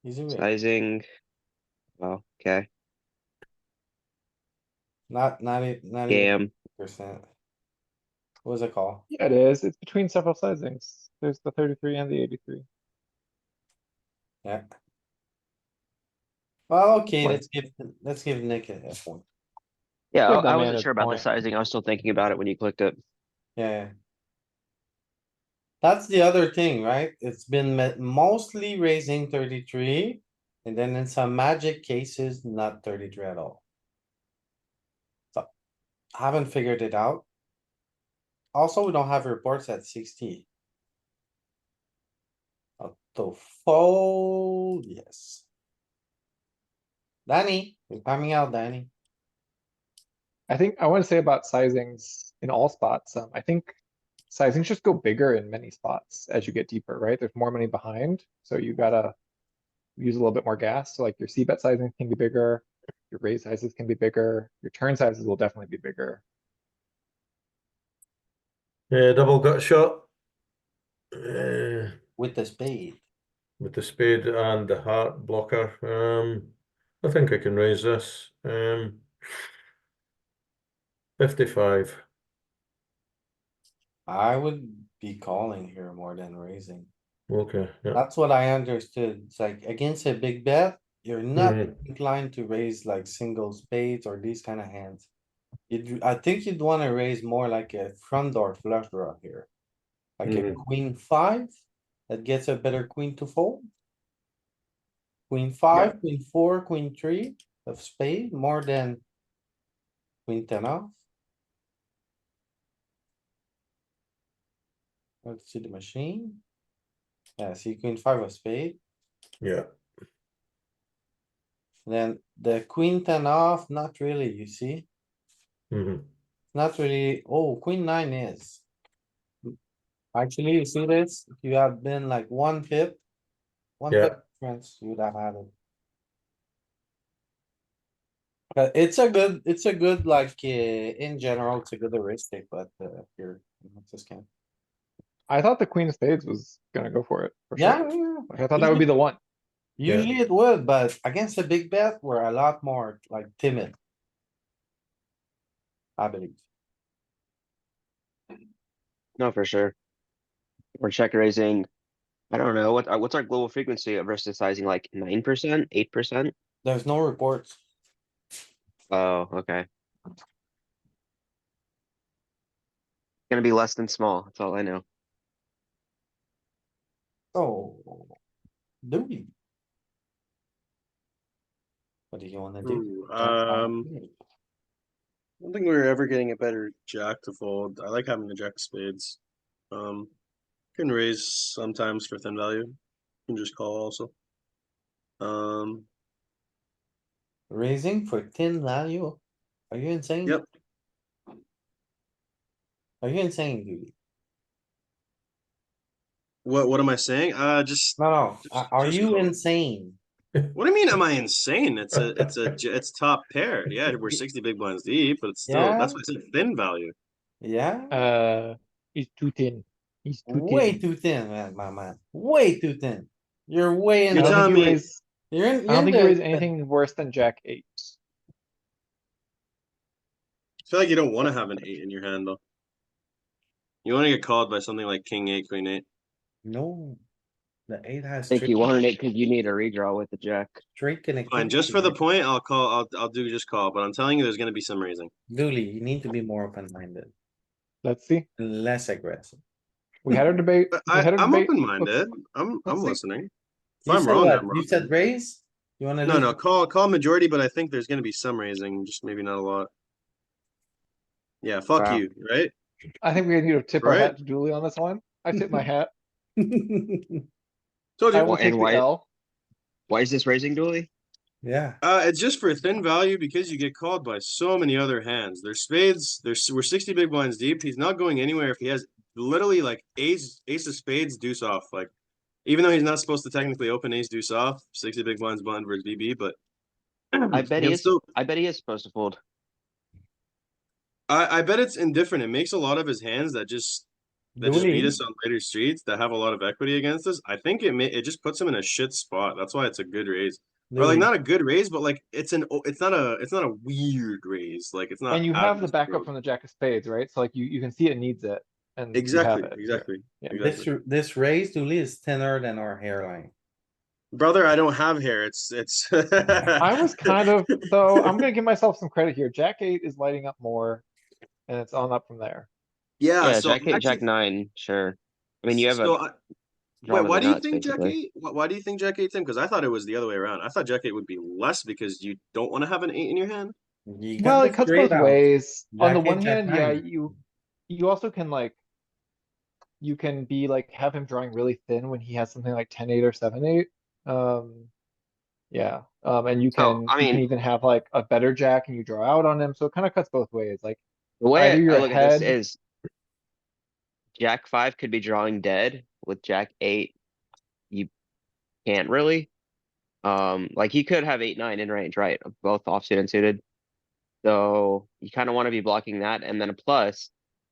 Easy raise, Sizing. Well, okay. not even Scam. percent. What was it call? Yeah, it is. It's between several sizings. There's the 33 and the 83. Yeah. Well, okay, Point. let's give Nick a point. Yeah, Give that I man wasn't his sure about the point. sizing. I was still thinking about it when you clicked it. Yeah. That's the other thing, right? It's been mostly raising 33. And then in some magic cases, not 33 at all. So, haven't figured it out. Also, we don't have reports at 60. Auto fold, yes. Danny, you're coming out, Danny. I think I want to say about sizings in all spots. I think sizings just go bigger in many spots as you get deeper, right? There's more money behind, so you gotta use a little bit more gas. So like your C bet sizings can be bigger, your raise sizes can be bigger, your turn sizes will definitely be bigger. Yeah, double gut shot. Uh, With the spade. with the spade and the heart blocker. I think I can raise this. 55. I would be calling here more than raising. Okay, yeah. That's what I understood. It's like against a big bet, you're not Mhm. inclined to raise like single spades or these kind of hands. I think you'd wanna raise more like a front door flush draw here. Like a Mhm. queen five that gets a better queen to fold. Queen Yeah. five, queen four, queen three of spade more than queen ten off. Let's see the machine. Yeah, see queen five of spade. Yeah. Then the queen ten off, not really, you see? Mhm. Not really. Oh, queen nine is. Actually, you see this? If you had been like one pip Yeah. difference, you would have had it. But it's a good like, in general, it's a good heuristic, but, here, it's a scam. I thought the queen of spades was gonna go for it, for Yeah, sure. yeah, Like I thought that would be the one. usually it would, but against a big bet, we're a lot more like timid. I believe. No, for sure. We're check raising. I don't know. What's our global frequency versus sizing, like 9%, 8%? There's no reports. Oh, okay. Gonna be less than small. That's all I know. Oh. Do we? What do you wanna do? Ooh, I don't think we were ever getting a better jack to fold. I like having the jack of spades. Can raise sometimes for thin value. Can just call also. Um, Raising for thin value? Are you insane? yep. Are you insane, dude? What am I saying? Just No, are just you call. insane? What do you mean? Am I insane? It's top pair. Yeah, we're 60 big blinds deep, but it's still Yeah, that's why I said thin value. yeah, He's too thin. He's too way thin. too thin, man, my man, way too thin. You're way in You're I don't think telling you me raise, you're in, I you're don't in think you raise the, anything worse than jack eight. I feel like you don't want to have an 8 in your hand though. You want to get called by something like king 8, queen 8. no, the eight I has think straight, you wanted it because you need a redraw with the jack. straight Fine, connectivity. just for the point, I'll call. I'll do just call, but I'm telling you, there's going to be some raising. Dooley, you need to be more open-minded, Let's see. less aggressive. We had our debate. But We had a I'm debate. Let's, open-minded. I'm let's see. listening. If You I'm said wrong, what? I'm You wrong. said raise? You wanna No, lose? no, call majority, but I think there's going to be some raising, just maybe not a lot. Yeah, fuck Wow. you, right? I think we need to tip our Right? hat to Dooley on this one. I tip my hat. Told I you. will take the why- L. Why is this raising, Dooley? Yeah, It's just for thin value because you get called by so many other hands. There's spades. We're 60 big blinds deep. He's not going anywhere if he has literally like ace of spades, deuce off. Like even though he's not supposed to technically open ace deuce off, 60 big blinds blind versus BB, but I bet he he can is. still. I bet he is supposed to fold. I bet it's indifferent. It makes a lot of his hands that just beat Dooley, us on later streets that have a lot of equity against us. I think it just puts him in a shit spot. That's why it's a good raise. Or like Dooley. not a good raise, but like it's not a weird raise. Like it's not And you out have of the this backup world. from the Jack of Spades, right? So like you can see it needs it and you have Exactly, it. exactly, Yeah. This, exactly. this raise, Dooley, is thinner than our hairline. Brother, I don't have hair. It's I was kind of, though, I'm gonna give myself some credit here. Jack 8 is lighting up more and it's on up from there. yeah, Yeah, so Jack 8, actually Jack 9, sure. I mean, you have a so I, drawn wait, to why the do you nuts, think Jack basically. 8? Why do you think Jack 8's in? Because I thought it was the other way around. I thought Jack 8 would be less because you don't want to have an 8 in your hand. You Well, got it the cuts straight both out. ways. On the Jack one eight, Jack hand, yeah, nine. you also can like, you can be like, have him drawing really thin when he has something like 10-8 or 7-8. Yeah, and So, I you can mean, even have like a better Jack and you draw out on him, so it kind of cuts both ways, like the way either I you're look at this ahead. is Jack 5 could be drawing dead. With Jack 8, you can't really. Like he could have 8, 9 in range, right? Both offsuit and suited. So you kind of want to be blocking that. And then a plus,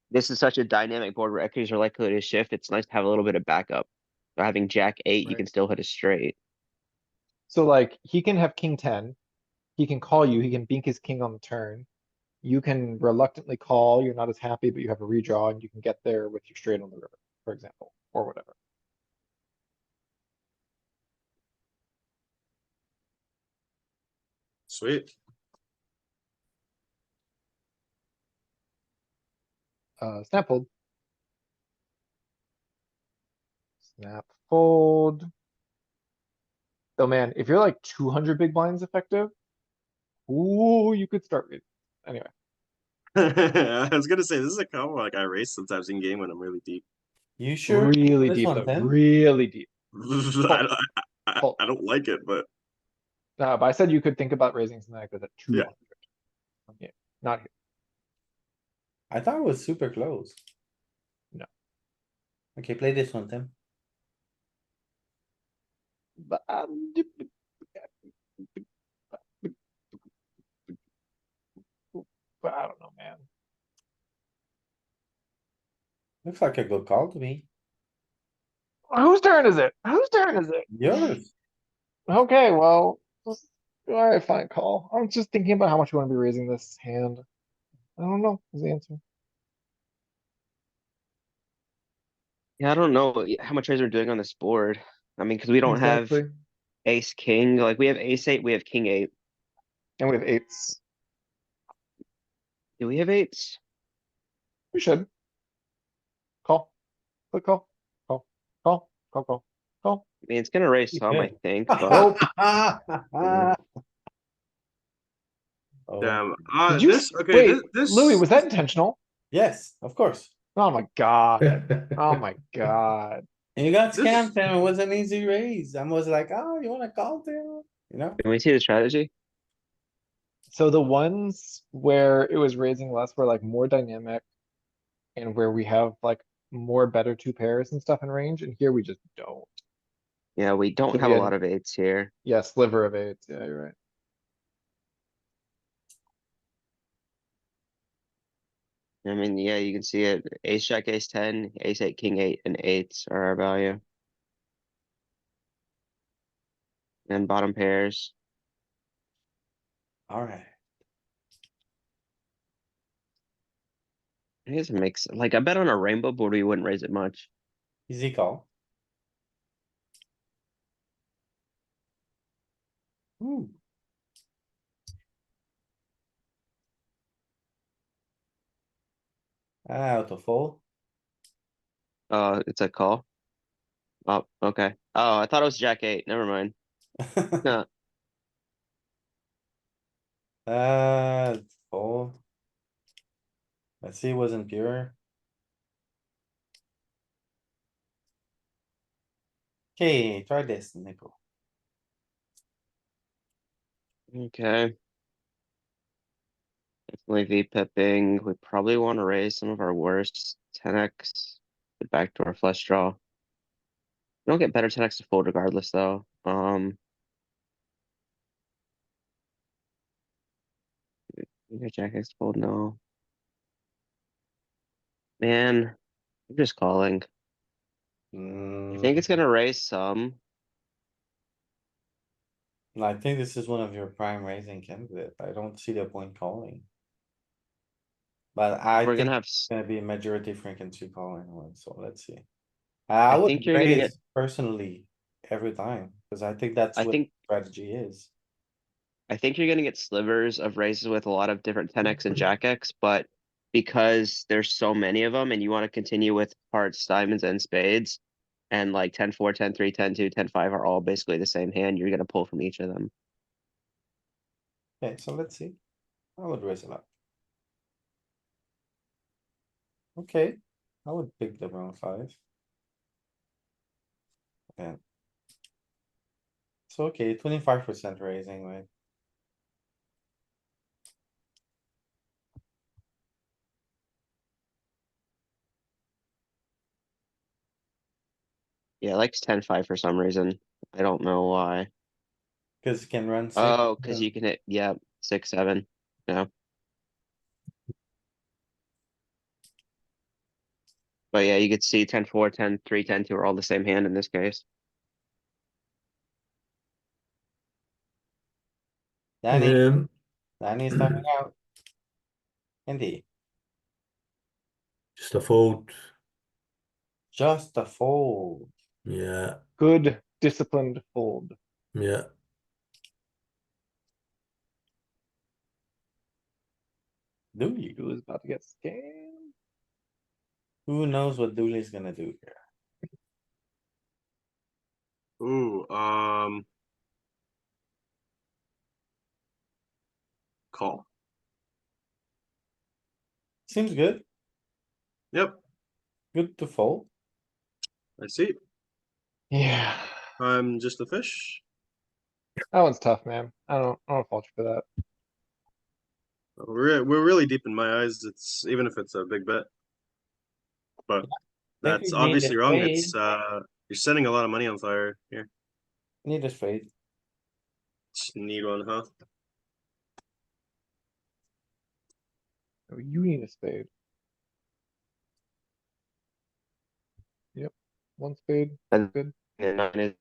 this is such a dynamic board where equities are likely to shift. It's nice to have a little bit of backup. So having Jack 8, you Right. can still hit a straight. So like, he can have king 10, he can call you, he can bink his king on the turn. You can reluctantly call, you're not as happy, but you have a redraw and you can get there with your straight on the river, for example, or whatever. Sweet. Snap fold. Snap fold. Oh man, if you're like 200 big blinds effective, ooh, you could start with. Anyway, I was gonna say this is a combo like I race sometimes in game when I'm really deep. You sure? really This deep one, though, Tim? really deep. I, don't- Fold. I don't like it, but But I said you could think about raising something like this at yeah. 200. Yeah, not here. I thought it was super close. No. Okay, play this one, Tim. But, but I don't know, man. Looks like a good call to me. Whose turn is it? Whose turn is it? Yours. Okay, well, alright, fine, call. I'm just thinking about how much you wanna be raising this hand. I don't know, is the answer. Yeah, I don't know how much raise we're doing on this board. I mean, because we don't have Exactly. ace king. Like we have ace 8, we have king 8. And we have eights. Do we have 8s? We should. Call. Click call. Call. Call. Call. Call. Call. I mean, it's gonna raise You some, I could. think, but Nope. Oh, Damn. Did you This okay. wait, This Louis, was that intentional? yes, of course. Oh my god. Oh my god. And you got This- scammed, Tim. It was an easy raise. I was like, oh, you wanna call, Tim? You know? can we see the strategy? So the ones where it was raising less were like more dynamic. And where we have like more better two pairs and stuff in range, and here we just don't. Yeah, we don't So have we a had- lot of 8s here. Yeah, sliver of eights, yeah, you're right. I mean, yeah, you can see it. Ace jack, ace 10, ace 8, king 8, and 8s are our value. And bottom pairs. Alright. I guess it makes like I bet on a rainbow board we wouldn't raise it much. Easy call. Ooh. Out of fold. It's a call. Oh, okay. Oh, I thought it was jack 8. Never mind. Huh. Fold. Let's see, it wasn't pure. Okay, try this, Nico. Okay. Definitely V-pipping. We probably want to raise some of our worst 10x. The backdoor flush draw. We don't get better 10x to fold regardless, though. Your jack X fold, no. Man, I'm just calling. I think it's gonna raise some. I think this is one of your prime raising candidates. I don't see the point calling. But I We're think gonna have. it's gonna be a majority frequency calling one, so let's see. I I would think you're gonna get. raise personally every time, cause I think that's I what think. strategy is. I think you're gonna get slivers of raises with a lot of different 10x and jack X, but because there's so many of them and you want to continue with hearts, diamonds, and spades, and like 10-4, 10-3, 10-2, 10-5 are all basically the same hand, you're gonna pull from each of them. Okay, so let's see. I would raise it up. Okay, I would pick the wrong five. Yeah. So, okay, 25% raising, right? Yeah, it likes 10-5 for some reason. I don't know why. Cause it can run six. Oh, because you can hit, yeah, 6, 7. No. But yeah, you could see 10-4, 10-3, 10-2 are all the same hand in this case. Danny, Danny's timing out. Indeed, Just a fold. just a fold. Yeah, Good disciplined fold. yeah. Dooley, Who's about to get scammed? who knows what Dooley's gonna do here? Ooh, call. Seems good, Yep, good to fold. I see. Yeah, I'm just a fish. that one's tough, man. I don't fault you for that. We're really deep in my eyes. It's even if it's a big bet, but Think that's we need a obviously wrong. It's spade, you're setting a lot of money on fire here. need a spade. Just need one, huh? Oh, you need a spade. Yep, one spade, And good. the 9 is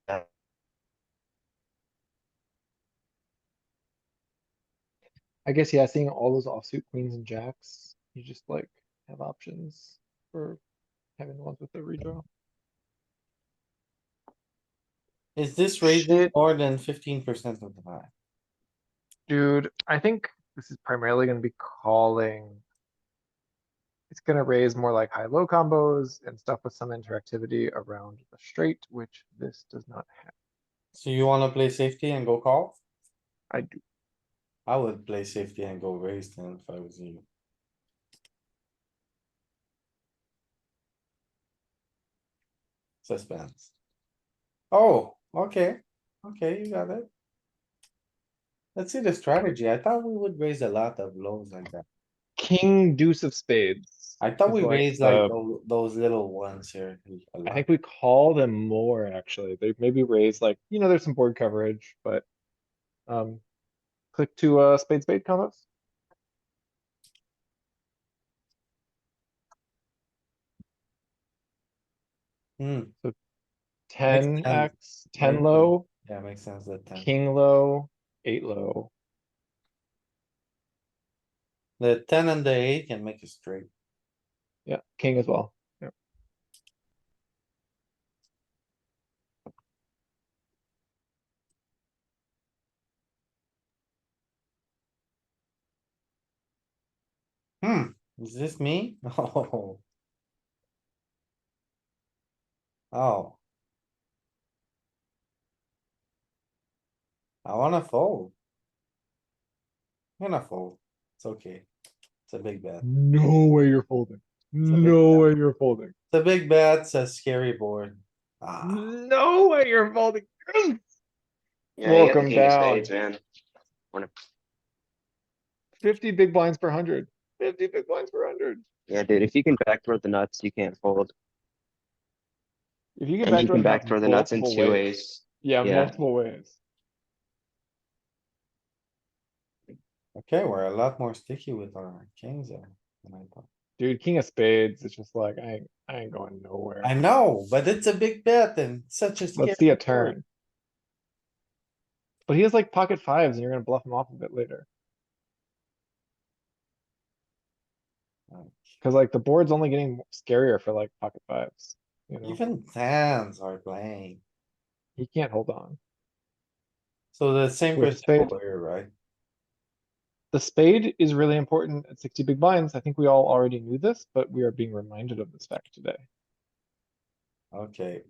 I guess, yeah, seeing all those offsuit queens and jacks, you just like have options for having the ones with the redraw. Is this raising Shit, more than 15% of the time? dude, I think this is primarily gonna be calling. It's gonna raise more like high-low combos and stuff with some interactivity around the straight, which this does not have. So you wanna play safety and go call? I do. I would play safety and go raise then if I was you. Suspense. Oh, okay, okay, you got it. Let's see the strategy. I thought we would raise a lot of lows like that. King deuce of spades. I thought is we like raised like the- those little ones here a I lot. think we call them more, actually. They maybe raise like, there's some board coverage, but um click to spade spade combos. Hmm, So makes 10 sense. X, 10 Makes sense. low, Yeah, makes sense that time. king low, 8 low. The 10 and the 8 can make a straight. Yeah, king as well. Yeah. Is this me? Oh. Oh. I wanna fold. I'm gonna fold. It's okay. It's a big bet. No way you're folding. a big No way you're folding. It's a big bet, it's a scary board. Ah, No way you're folding. Yeah, you got the Welcome king of down. spades, man. 50 big blinds per 100. 50 big blinds per 100. Yeah, dude, if you can backdoor the nuts, you can't fold. If you can And you backdoor can the nuts backdoor the nuts in multiple two ways. ways. Yeah, Yeah. multiple ways. okay, we're a lot more sticky with our kings there than I thought. Dude, king of spades, it's just like, I ain't going I nowhere. know, but it's a big bet and such a scary. Let's see a board. turn. But he has like pocket fives and you're gonna bluff him off a bit later. Cause like the board's only getting scarier for like pocket fives, you know? Even tens are playing. He can't hold on. So the same With spade. principle here, right? The spade is really important at 60 big blinds. I think we all already knew this, but we are being reminded of this fact today. Okay.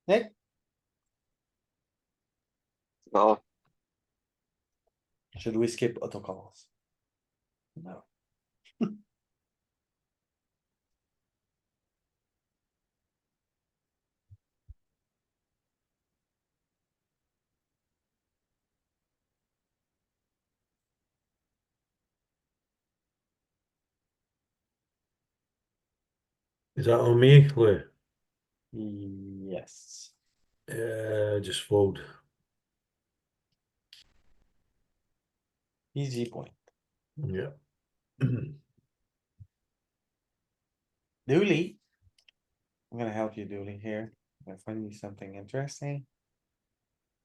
Nick, Well, should we skip autocalls? No. Is that on me, Lou? Yes. Just fold. Easy point. Yeah. Dooley. I'm gonna help you, Dooley, here. I find you something interesting.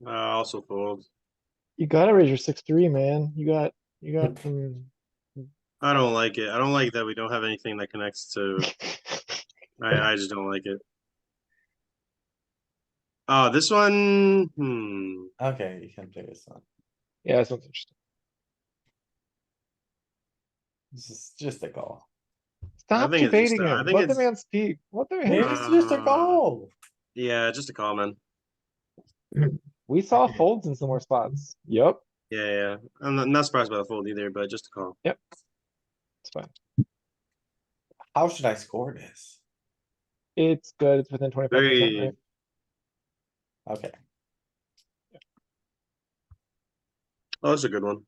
Also fold. You gotta raise your 6-3, man. You got some. I don't like it. I don't like that we don't have anything that connects to. I just don't like it. Oh, this one. Okay, you can play this one. Yeah, this one's interesting. This is just a call. Stop think it's just debating I him. think Let the it's man speak. Let the man. Maybe it's just a call. yeah, just a call, man. We saw Okay. folds in some more spots. Yep. Yeah. I'm not surprised by the fold either, but just a call. Yep. It's fine. How should I score this? It's good. It's within 25%, Very. right? Okay, Oh, that's a good one.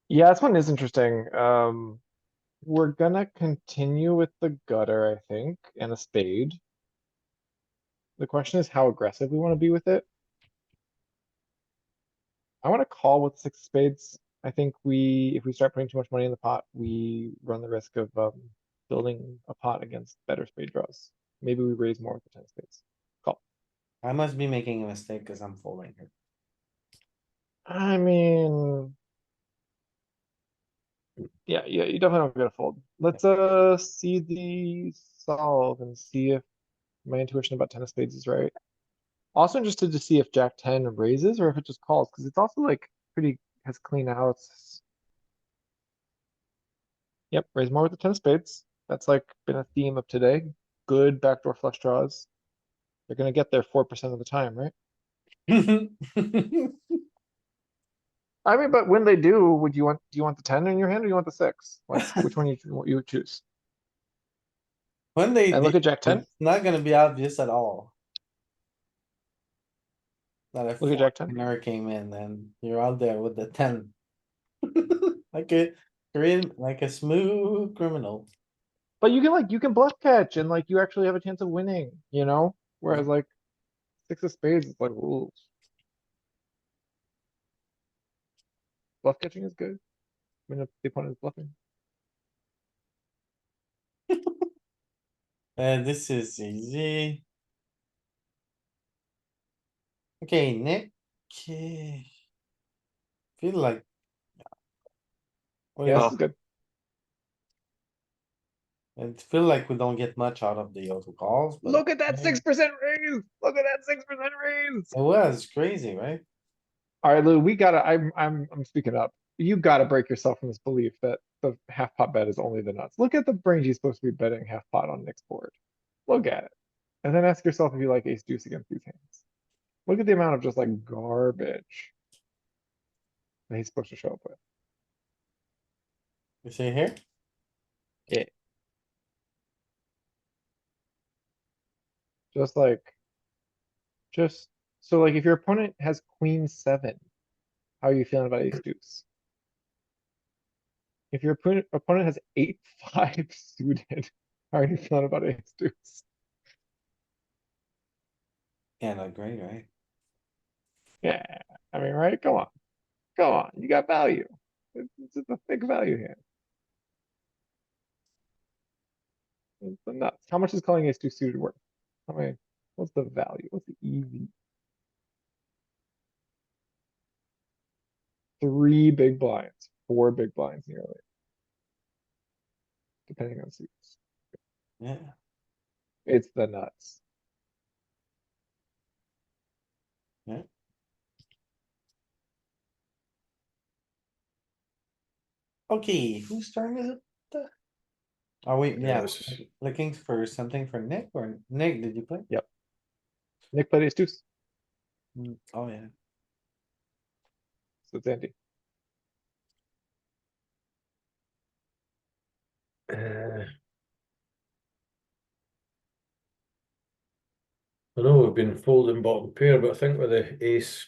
Yeah, this one is interesting. We're gonna continue with the gutter, I think, and a spade. The question is how aggressive we want to be with it. I want to call with 6 spades. I think if we start putting too much money in the pot, we run the risk of building a pot against better spade draws. Maybe we raise more with the 10 spades. Call. I must be making a mistake because I'm folding here. I mean, yeah, you definitely don't get a fold. Let's see the solve and see if my intuition about 10 of spades is right. Also interested to see if Jack 10 raises or if it just calls, because it's also like pretty has clean outs. Yep, raise more with the 10 of spades. That's like been a theme of today. Good backdoor flush draws. They're gonna get there 4% of the time, right? I mean, but when they do, do you want the 10 in your hand or you want the 6? Like which one you would choose? When they And do, look at Jack 10. it's not gonna be obvious at all. That a Look at Jack 10. four came in and you're out there with the 10. Like like a smooth criminal. But you can bluff catch and like you actually have a chance of winning, you know? Whereas like 6 of spades, it's like, ooh. Bluff catching is good when the opponent is bluffing. This is easy. Okay, Nick. Okay. Feel like. Yeah, this Oh. is good. It feel like we don't get much out of the auto calls, but. Look at that okay. 6% raise! Look at that 6% raise! It was crazy, right? Alright, Lou, we gotta, I'm speaking up. You gotta break yourself from this belief that the half pot bet is only the nuts. Look at the range he's supposed to be betting half pot on Nick's board. Look at it. And then ask yourself if you like ace deuce against these hands. Look at the amount of just like garbage that he's supposed to show up with. You see here? Yeah. Just like, just, so like if your opponent has queen seven, how are you feeling about ace deuce? If your opponent has 8-5 suited, how are you feeling about ace deuce? Yeah, not great, right? Yeah, I mean, right? Come on, you got value. It's a big value here. It's the nuts. How much is calling ace deuce suited worth? I mean, what's the value? What's the EV? 3 big blinds, 4 big blinds nearly. Depending on suits. Yeah, It's the nuts. yeah. Okay, whose turn is it? Oh wait, yeah, Yes. looking for something for Nick or Nick, did you play? Yep. Nick played ace deuce, Oh, yeah. so it's Andy. Uh, I know we've been folding bottom pair, but I think with the ace,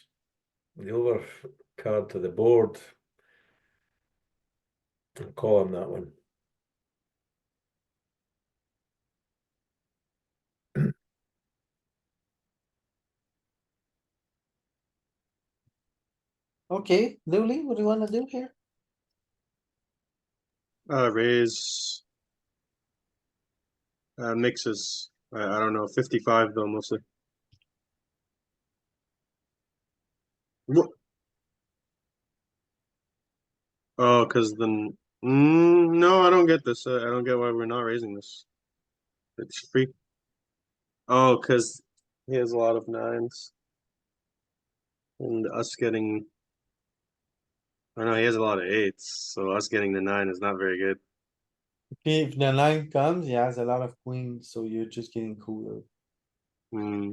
the over card to the board, I'm calling that one. Okay, Dooley, what do you wanna do here? Raise. Mixes. I don't know, 55 though mostly. What? Oh, because then. No, I don't get this. I don't get why we're not raising this. It's free. Oh, because he has a lot of nines. And us getting. I know he has a lot of eights, so us getting the 9 is not very good. Okay, if the nine comes, he has a lot of queens, so you're just getting cooler. Hmm.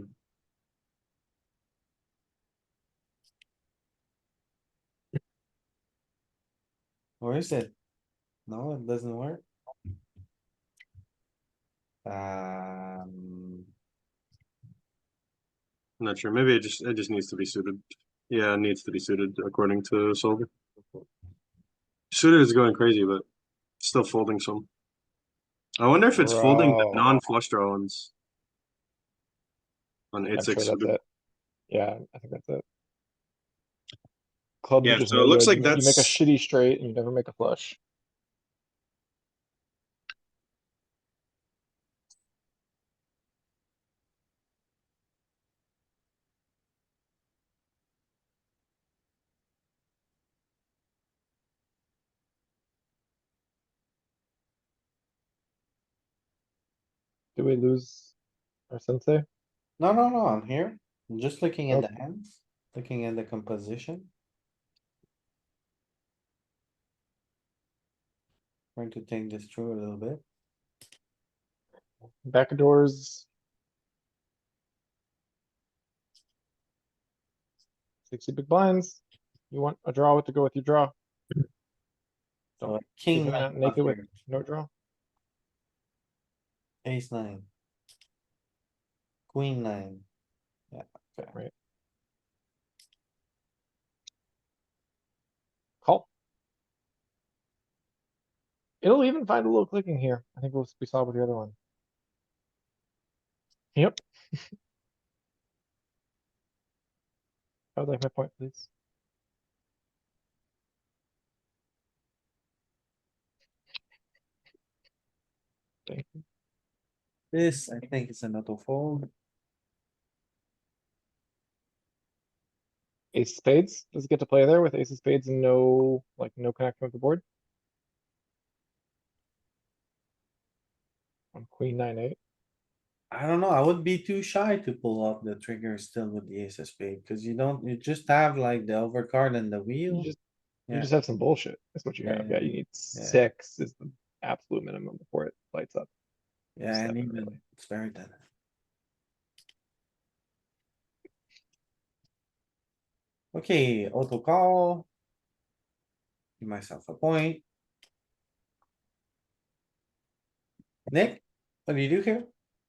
Or is it? No, it doesn't work. Um, I'm not sure. Maybe it just needs to be suited. Yeah, it needs to be suited according to Solver. Suited is going crazy, but still folding some. I wonder if it's folding the Bro, non-flush draw ones on I'm 8-6 sure that's suited. it. Yeah, I think that's it. Clubs are Yeah, just so it no looks good. like You make a that's shitty straight and you never make a flush. Did we lose our sensei? no, I'm here. I'm just looking at the Okay. hands, looking at the composition. Trying to think this through a little bit. Backdoors. 60 big blinds. You want a draw with to go with your draw. So Don't king be nine out naked with buffer, no draw. ace nine. Queen nine. Yeah, okay. Right. Call. It'll even find a little clicking here. I think we saw with the other one. Yep. I would like my point, please. Thank you. This, I think it's an auto fold. Ace of spades. Does it get to play there with ace of spades and no, like, no connection with the board? On queen 9-8. I don't know, I would be too shy to pull up the trigger still with the ace of spade, cuz you just have like the overcard and the You wheel. just you Yeah, just have some bullshit. That's what you Yeah, have. Yeah, you yeah, need yeah. 6 is the absolute minimum before it lights up. yeah, and 7 even really. it's very thin. Okay, auto call. Give myself a point. Nick, what do you do here?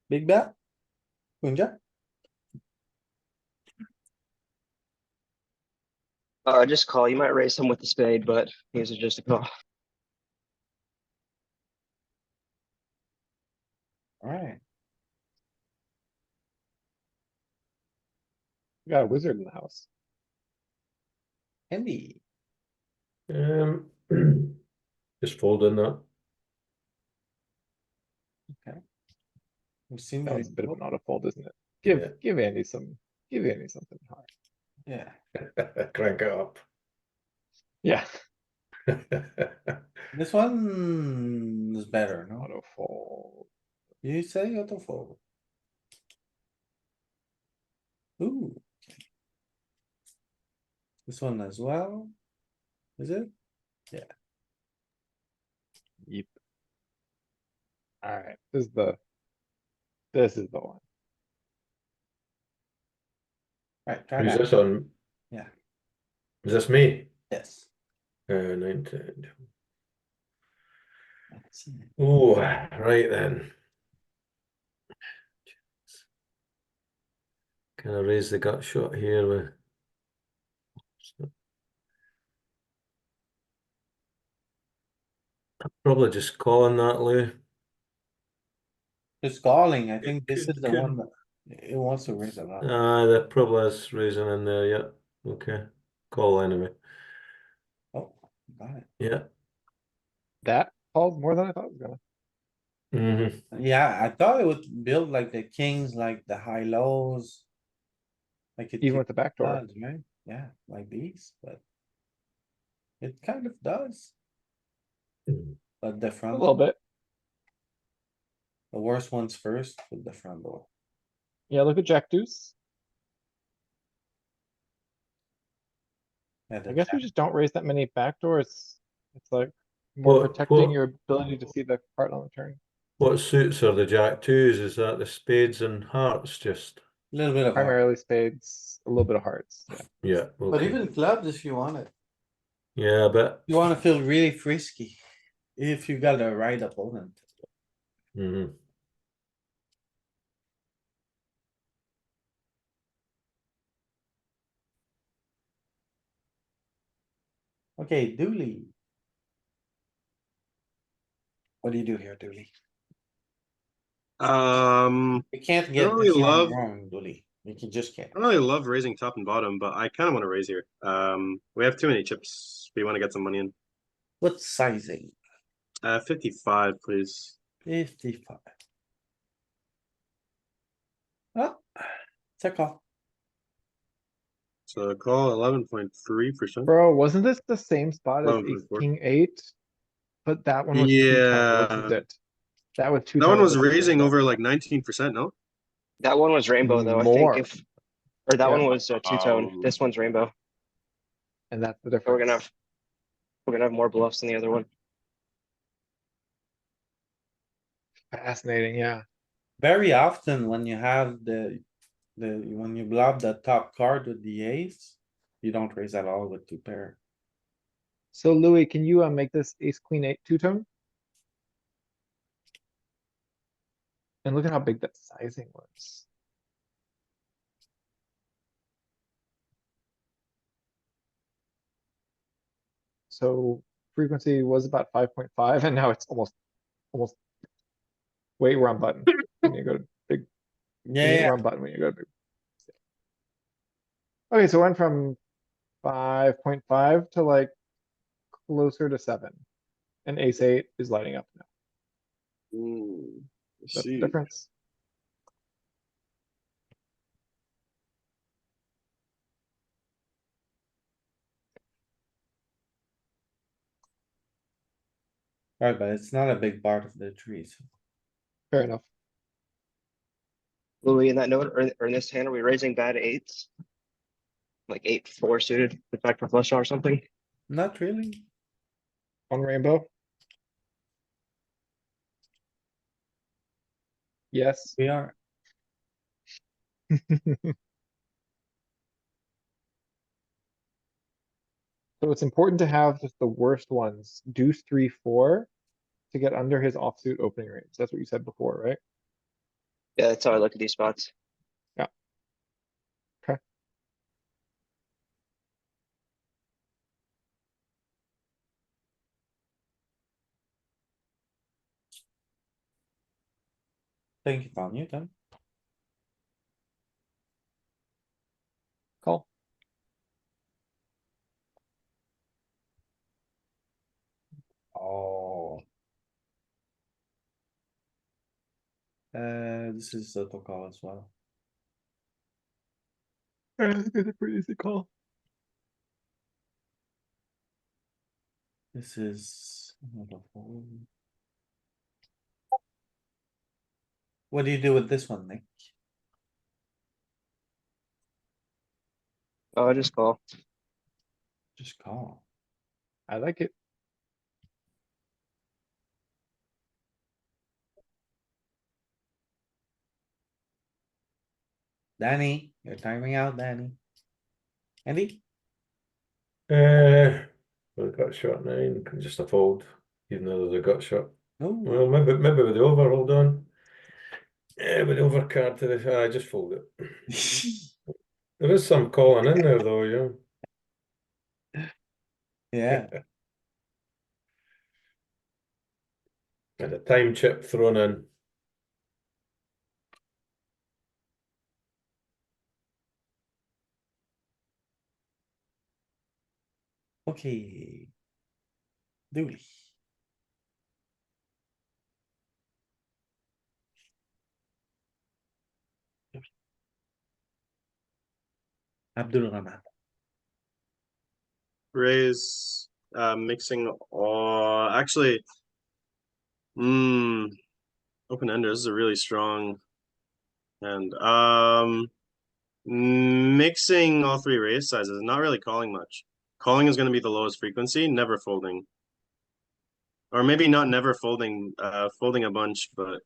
Big bet? Queen jack? Just call. You might raise some with the spade, but these are just a call. Alright, We got a wizard in the house. Andy, Um, just folding that. we've seen That you. was a bit of an auto fold, isn't it? Yeah. Give Andy something hard. Yeah, Crank it up. Yeah. this one is better, no? Auto fold. You say auto fold. Ooh. This one as well. Is it? Yep. Alright, this is the one. Right, try Who's that. this on? Yeah. Is this me? Yes. 19. Let's see. Oh, right then. Can I raise the gut shot here with? Probably just calling that, Lou. Just calling, I think this is Could- the could- one that it wants to raise a lot. That probably is raising in there, yeah. Okay. Call anyway. Oh, got it. Yeah. That calls more than I thought it was gonna. Yeah, I thought it would build like the kings, like the high lows. Like it Even with the backdoor. does, right? Yeah, like these, but. It kind of does, but the A front, little bit. the worst ones first with the front door. Yeah, look at Jack Deuce. Yeah, the I guess we jack- just don't raise that many backdoors. It's like more What- protecting what- your ability to see the card on the turn. What suits are the jack twos? Is that the spades and hearts just? Little bit of, heart. Primarily spades, a little bit of hearts. Yeah. Yeah, But okay. even clubs if you want it. Yeah, but You wanna feel really frisky. If you got the right opponent. mhm. Okay, Dooley. What do you do here, Dooley? I You can't don't get really this one love. wrong, Dooley. You just can't. I don't really love raising top and bottom, but I kind of want to raise here. We have too many chips. We want to get some money in. What sizing? 55, please. 55. Oh, it's a call. So call 11.3%. Bro, wasn't this the same spot as ace 11.4. king eight? But that one was two-tone, which is Yeah, it? That was that two-tone. one and was this is raising rainbow. over like 19%. No. That one was rainbow though, I More. think or that Yeah. one was two-tone. Oh. This one's rainbow. And that's the So difference. we're gonna have more bluffs than the other one. Fascinating, yeah. Very often when you have when you block the top card with the ace, you don't raise at all with two pair. So Louis, can you make this ace queen eight two-tone? And look at how big that sizing was. So frequency was about 5.5 and now it's almost way wrong button. When you go to big, Yeah, wrong button when you go to big. Okay, so it went from 5.5 to like closer to 7. And ace eight is lighting up now. Let's That's the see. difference. right, but it's not a big part of the trees. Fair enough. Louis, in that note, or in this hand, are we raising bad eights? Like 8-4 suited with backdoor flush draw or something? Not really. On rainbow. Yes. We are. So it's important to have just the worst ones, deuce, 3, 4, to get under his offsuit opening range. That's what you said before, right? Yeah, that's how I look at these spots. Think it's on you, Tim. Call. Oh. This is a call as well. I think it's a pretty easy call. This is. Another fold. What do you do with this one, Nick? Oh, just call. Just call. I like it. Danny, you're timing out, Danny. Andy? Well, gut shot 9, just a fold, even though there's a gut shot. No. Well, maybe with the over, hold on. Yeah, with the overcard to the, I just fold it. There is some calling in there though, yeah. Yeah, And a time chip thrown in. okay. Dooley. Abdul Rahman. Raise, mixing, actually. Open ender, this is a really strong. And, mixing all three raise sizes, not really calling much. Calling is gonna be the lowest frequency, never folding. Or maybe not never folding, folding a bunch, but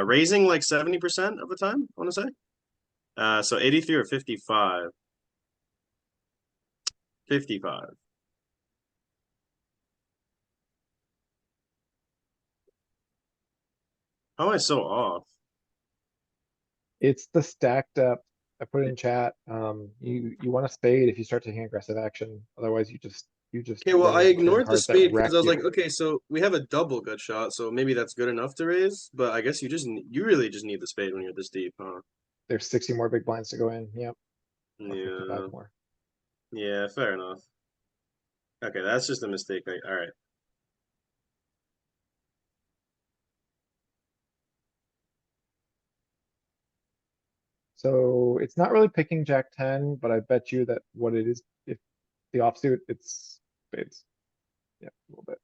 raising like 70% of the time, I wanna say. So 83 or 55. 55. How am I so off? It's the stacked up. I put it in chat. You want a spade if you start taking aggressive action. Otherwise, you just Okay, well, run I into clean ignored the cards that spade wreck because I was you. like, okay, so we have a double gut shot, so maybe that's good enough to raise. But I guess you really just need the spade when you're this deep, huh? There's 60 more big blinds to go in. Yep. Or 55 Yeah, more. yeah, fair enough. Okay, that's just a mistake. All right. So it's not really picking Jack 10, but I bet you that what it is, if the offsuit, it's spades. Yeah, a little bit.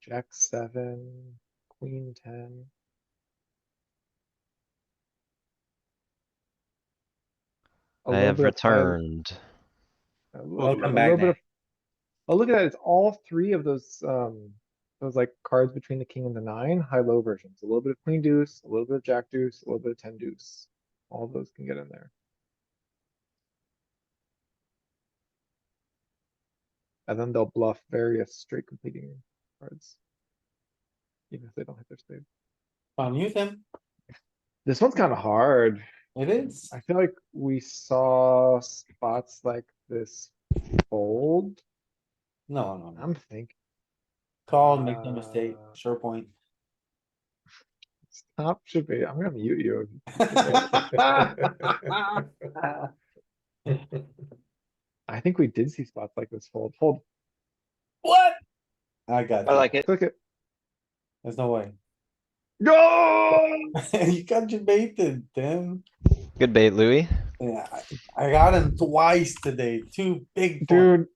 Jack 7, Queen 10. A I little have bit of high, returned. Welcome Welcome back. little back, bit of, Nick. oh, look at that. It's all three of those like cards between the king and the 9, high-low versions. A little bit of queen deuce, a little bit of jack deuce, a little bit of 10 deuce. All of those can get in there. And then they'll bluff various straight completing cards. Even if they don't hit their spade. On you, Tim. This one's kind of hard. It is. I feel like we saw spots like this fold. No, no, no. I'm thinking Call, make no mistake, Uh, sure point. stop should be, I'm gonna mute you. I think we did see spots like this fold. Fold, What? I got I you. like it. click it. There's no way. Go! You got your baited, Tim. Good bait, Louis. Yeah, I got him twice today. Two big points.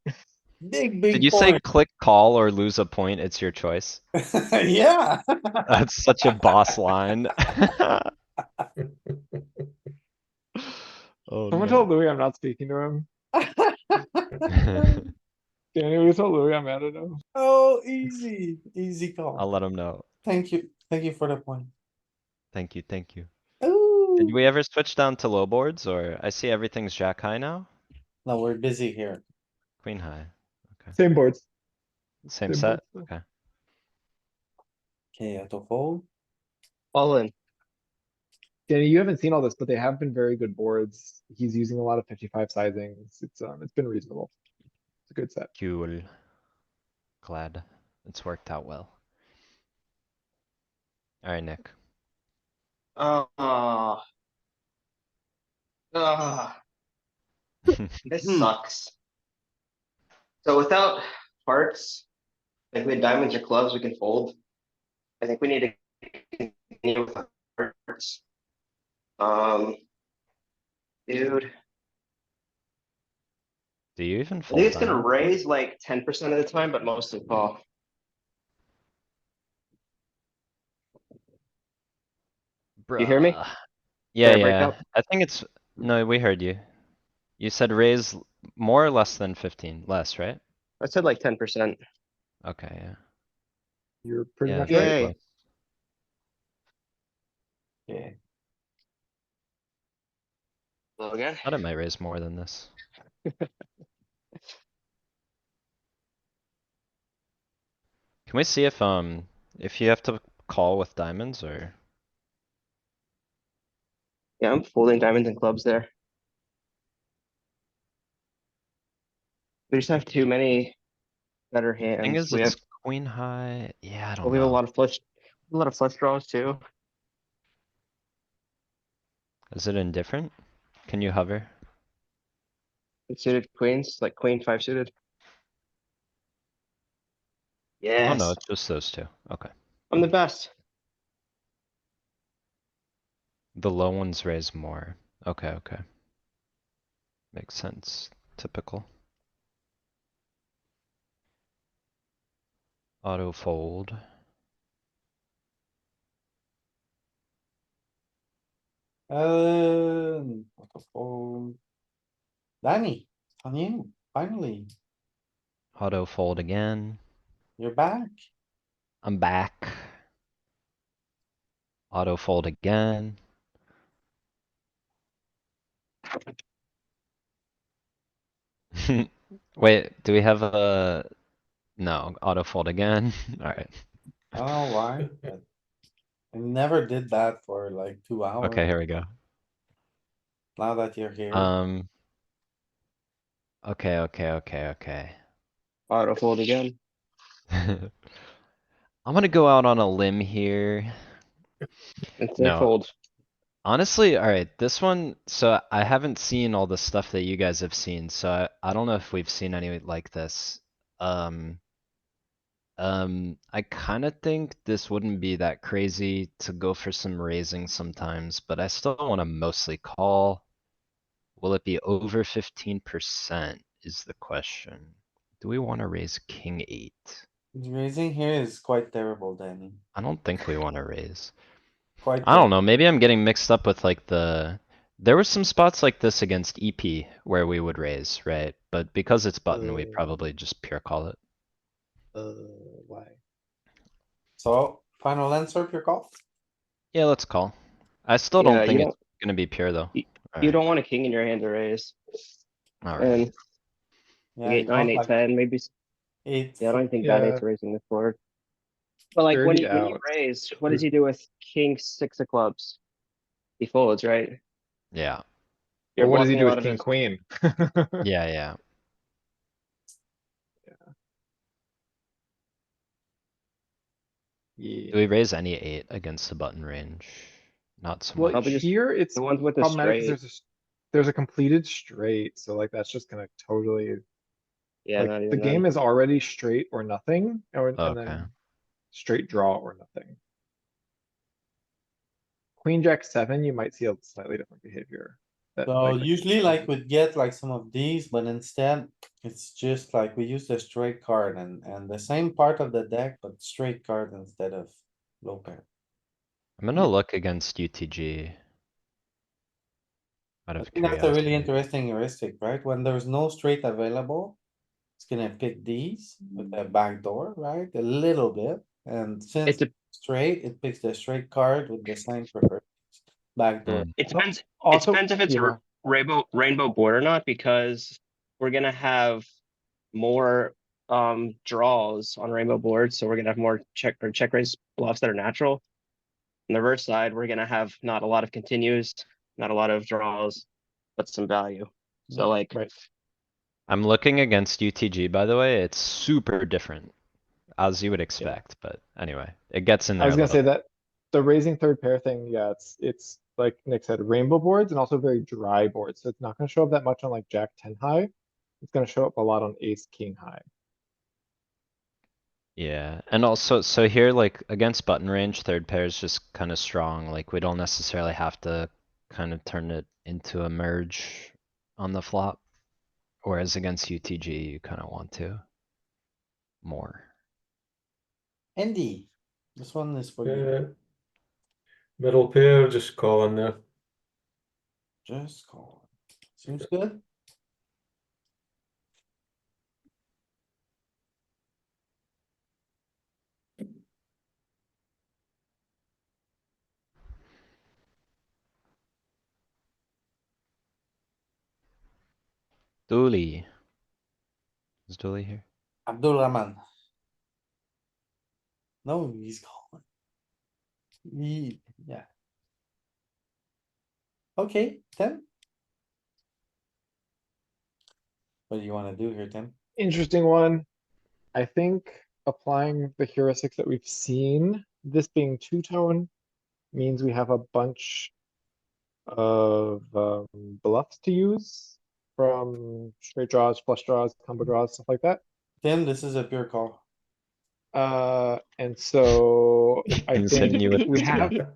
Dude, Did Big you say points. click call or lose a point? It's your choice. Yeah. That's such a boss line. Oh someone no. told Louis I'm not speaking to him. Danny, we told Louis I'm mad at him. Oh, easy, easy call. I'll let him know. Thank you. Thank you for the point. Thank you, thank you. Ooh. Did we ever switch down to low boards or I see everything's jack high now? No, we're busy here. Queen high. Same boards. Same Same set? boards. Okay. Okay, auto fold. All in. Danny, you haven't seen all this, but they have been very good boards. He's using a lot of 55 sizings. It's been reasonable. It's a good set. Cool. Glad it's worked out well. Alright, Nick. This sucks. So without hearts, like we had diamonds or clubs, we can fold. I think we need to continue with hearts. Dude, Do you even I fold think it's gonna diamond? raise like 10% of the time, but mostly call. You hear me? Bruh. Did Yeah, I break yeah. up? I think it's, no, we heard you. You said raise more or less than 15? Less, right? I said like 10%. Okay, yeah. You're pretty Yeah, much very right. Yay. close. Yeah. Hello again. Thought it might raise more than this. Can we see if you have to call with diamonds or? Yeah, I'm folding diamonds and clubs there. We just have too many better Thing hands. is, it's queen high. Yeah, I don't We have a know. lot of flush draws too. Is it indifferent? Can you hover? Suited queens, like queen five suited. Oh no, Yes, it's just those two. Okay. I'm the best. The low ones raise more. Okay, okay. Makes sense. Typical. Auto fold. Auto-fold. Danny, on you, finally, Auto fold again. you're back. I'm back. Auto fold again. Wait, do we have a? No, auto fold again. Alright. I don't know why, but I never did that for like 2 hours. Okay, here we go. Now that you're here, Okay, okay. Auto fold again. I'm gonna go out on a limb here. And say No, fold. honestly, alright, this one, so I haven't seen all the stuff that you guys have seen, so I don't know if we've seen any like this. I kinda think this wouldn't be that crazy to go for some raising sometimes, but I still wanna mostly call. Will it be over 15% is the question. Do we wanna raise king eight? raising here is quite terrible, Danny. I don't think we wanna raise. Quite I don't terrible. know, maybe I'm getting mixed up with like there were some spots like this against EP where we would raise, right? But because it's button, we probably just pure call it. Why? So, final answer, your call? Yeah, let's call. I still Yeah, don't think it's gonna be pure though. You Alright, don't want a king in your hand to raise. alright. And Yeah, like you 8-9, want like 8-10, maybe. eight. Yeah, I don't think bad Yeah, eight's raising this board. But like when 30 you out. raise, what does he do with king six of clubs? He folds, right? Yeah, You're Well, what does he blocking a do lot with of king his. queen? yeah. Do Yeah. we raise any eight against the button range? Not so Well, Probably much. just here it's the ones with the problematic because straight. there's a completed straight, so like that's just gonna totally, Yeah, like, not the even game then. is already straight or nothing, and Okay. then straight draw or nothing. Queen jack seven, you might see a slightly different behavior. That, So like, usually like we'd get like some of these, but instead it's just like we use the straight card and the same part of the deck, but straight card instead of low pair. I'm gonna look against UTG. Out I of think that's a really curiosity. interesting heuristic, right? When there's no straight available, it's gonna pick these with the back door, right? A little bit. And since It's a, straight, it picks the straight card with the same preferred back door. Mm, it depends. It also, depends if it's yeah, a rainbow board or not, because we're gonna have more draws on rainbow boards, so we're gonna have more check raise bluffs that are natural. On the reverse side, we're gonna have not a lot of continues, not a lot of draws, but some value. So like, Right. I'm looking against UTG, by the way. It's super different, as you would expect, but anyway, it gets in I there was a gonna little. say that the raising third pair thing, yeah, it's like Nick said, rainbow boards and also very dry boards. So it's not gonna show up that much on like Jack 10 high. It's gonna show up a lot on ace king high. Yeah, and also, so here, like, against button range, third pair is just kinda strong, like, we don't necessarily have to kind of turn it into a merge on the flop. Whereas against UTG, you kinda want to. More. Andy, this one is for you. Middle pair, just calling there. Just call. Seems good. Dooley. Is Dooley here? Abdul Rahman. No, he's calling. Yeah. Okay, Tim. What do you wanna do here, Tim? Interesting one. I think applying the heuristics that we've seen, this being two-tone, means we have a bunch of bluffs to use from straight draws, flush draws, combo draws, stuff like that. Tim, this is a pure call. And so I He's hitting think you with we the have two.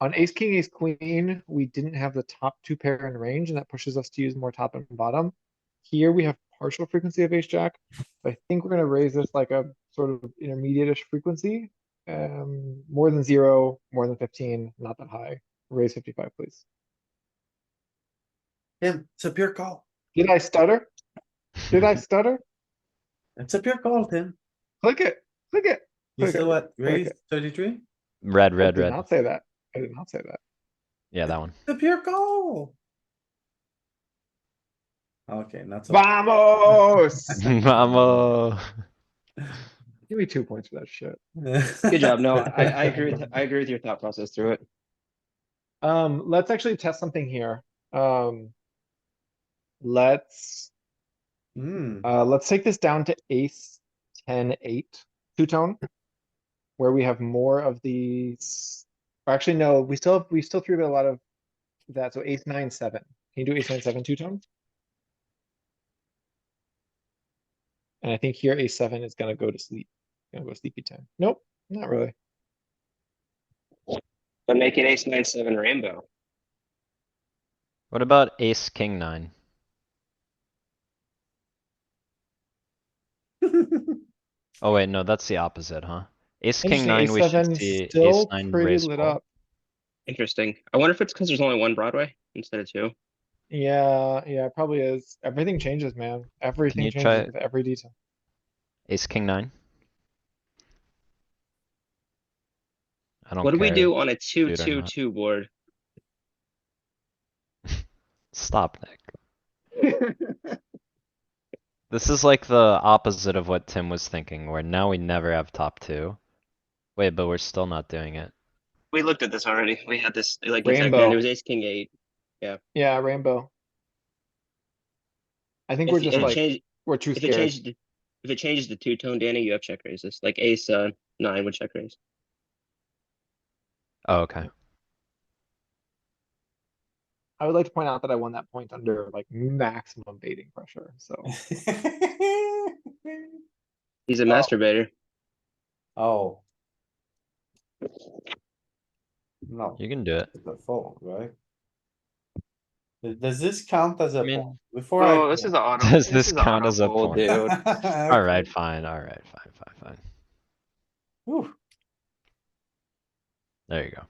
on ace, king, ace, queen, we didn't have the top two pair in range and that pushes us to use more top and bottom. Here we have partial frequency of ace jack. I think we're gonna raise this like a sort of intermediate-ish frequency. More than 0, more than 15, not that high. Raise 55, please. Tim, it's a pure call. Did I stutter? Did I stutter? It's a pure call, Tim. Click it, click it. You click said it, what? click Raise it. 33? Red, I red, did red. not say that. I did not say that. Yeah, that one. It's a pure call. Okay, not so. Vamos! Vamos. Give me 2 points for that shit. good job. No, I agree with your thought process through it. Let's actually test something here. Let's Hmm, let's take this down to ace 10-8 two-tone. Where we have more of these, or actually, no, we still three bet a lot of that, so ace 9-7. Can you do ace 9-7 two-tone? And I think here ace 7 is gonna go to sleep. Gonna go sleepy time. Nope, not really. But make it ace 9-7 rainbow. What about ace, king, nine? Oh wait, no, that's the opposite, huh? Ace, king, Interesting, nine, ace we should 7 see ace still nine pretty raise lit call. up. Interesting. I wonder if it's because there's only one Broadway instead of two. Yeah, it probably is. Everything changes, man. Everything you changes try- with every detail. Ace, king, nine? I don't What do we care, do on a suit or not. 2-2-2 board? Stop, Nick. This is like the opposite of what Tim was thinking, where now we never have top two. Wait, but we're still not doing it. We looked at this already. We had this like exact hand. Rainbow. It was ace king 8. Yeah, rainbow. I think we're If just it like, changed, we're too if it scared. changed, if it changes to two-tone, Danny, you have check raises. Like ace 9 would check raise. Oh, okay. I would like to point out that I won that point under like maximum baiting pressure, so. He's a Oh. masturbator. Oh. No, You can do it. it's a fold, right? Does this count as a I mean- fold? Before Oh, I. this is an auto. Does this is an count auto as a fold, point? dude. Alright, fine, alright, fine. Whew. There you go.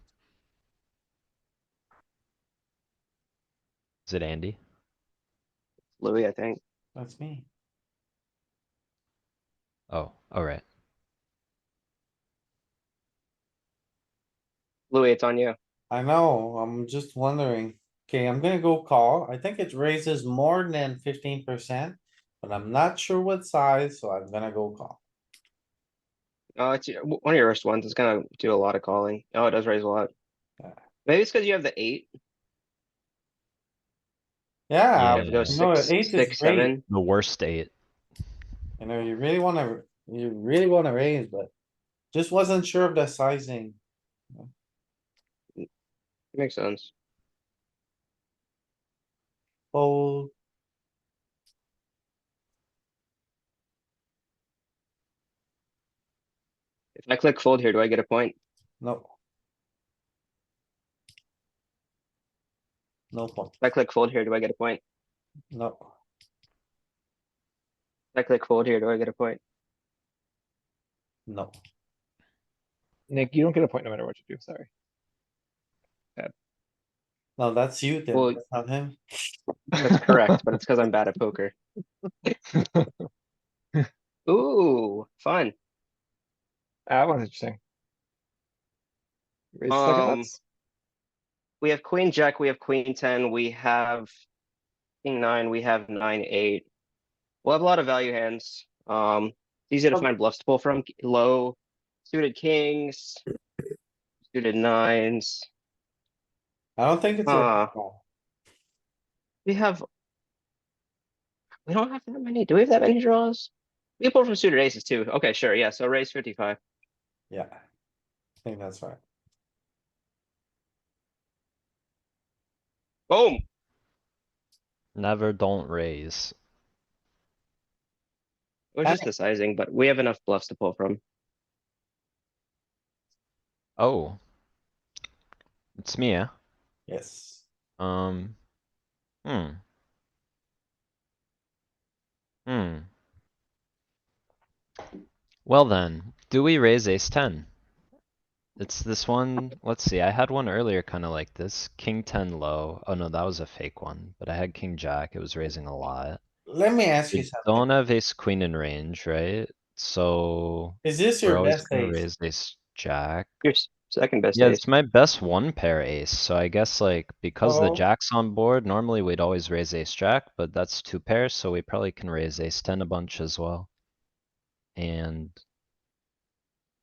Is it Andy? Louis, I think. That's me. Oh, alright. Louis, it's on you. I know, I'm just wondering. Okay, I'm gonna go call. I think it raises more than 15%, but I'm not sure what size, so I'm gonna go call. It's one of your worst ones. It's gonna do a lot of calling. Oh, it does raise a lot. Maybe it's because you have the 8. Yeah, You have to go you know, six, eight is 6, great. 7. The worst 8. You know, you really wanna raise, but just wasn't sure of the sizing. Makes sense. Fold, If I click fold here, do I get a point? no. No point, If I click fold here, do I get a point? no. If I click fold here, do I get a point? No. Nick, you don't get a point no matter what you do, sorry. No, that's you, Tim, Well- that's not him. That's correct, but it's because I'm bad at poker. Ooh, fun. That one's interesting. Raise second Um, nuts. We have queen jack, we have queen 10, we have king 9, we have 9, 8. We'll have a lot of value hands. It's easy to find bluffs to pull from. Low suited kings, suited 9s. I don't think it's a call. We don't have that many. Do we have that many draws? We pull from suited aces too. Okay, sure, yeah. So raise 55. Yeah. I think that's right. Boom. Never don't raise. It was just the sizing, but we have enough bluffs to pull from. Oh. It's me, yeah? Yes. Hmm. Hmm. Well then, do we raise ace 10? It's this one, let's see, I had one earlier kinda like this, king 10 low. Oh no, that was a fake one, but I had king jack, it was raising a lot. Let me ask you We something. don't have ace queen in range, right? So Is this we're your always best gonna ace? raise ace jack. Your second best Yeah, ace. it's my best one pair ace, so I guess like, because the Oh. jack's on board, normally we'd always raise ace jack, but that's two pairs, so we probably can raise ace 10 a bunch as well. And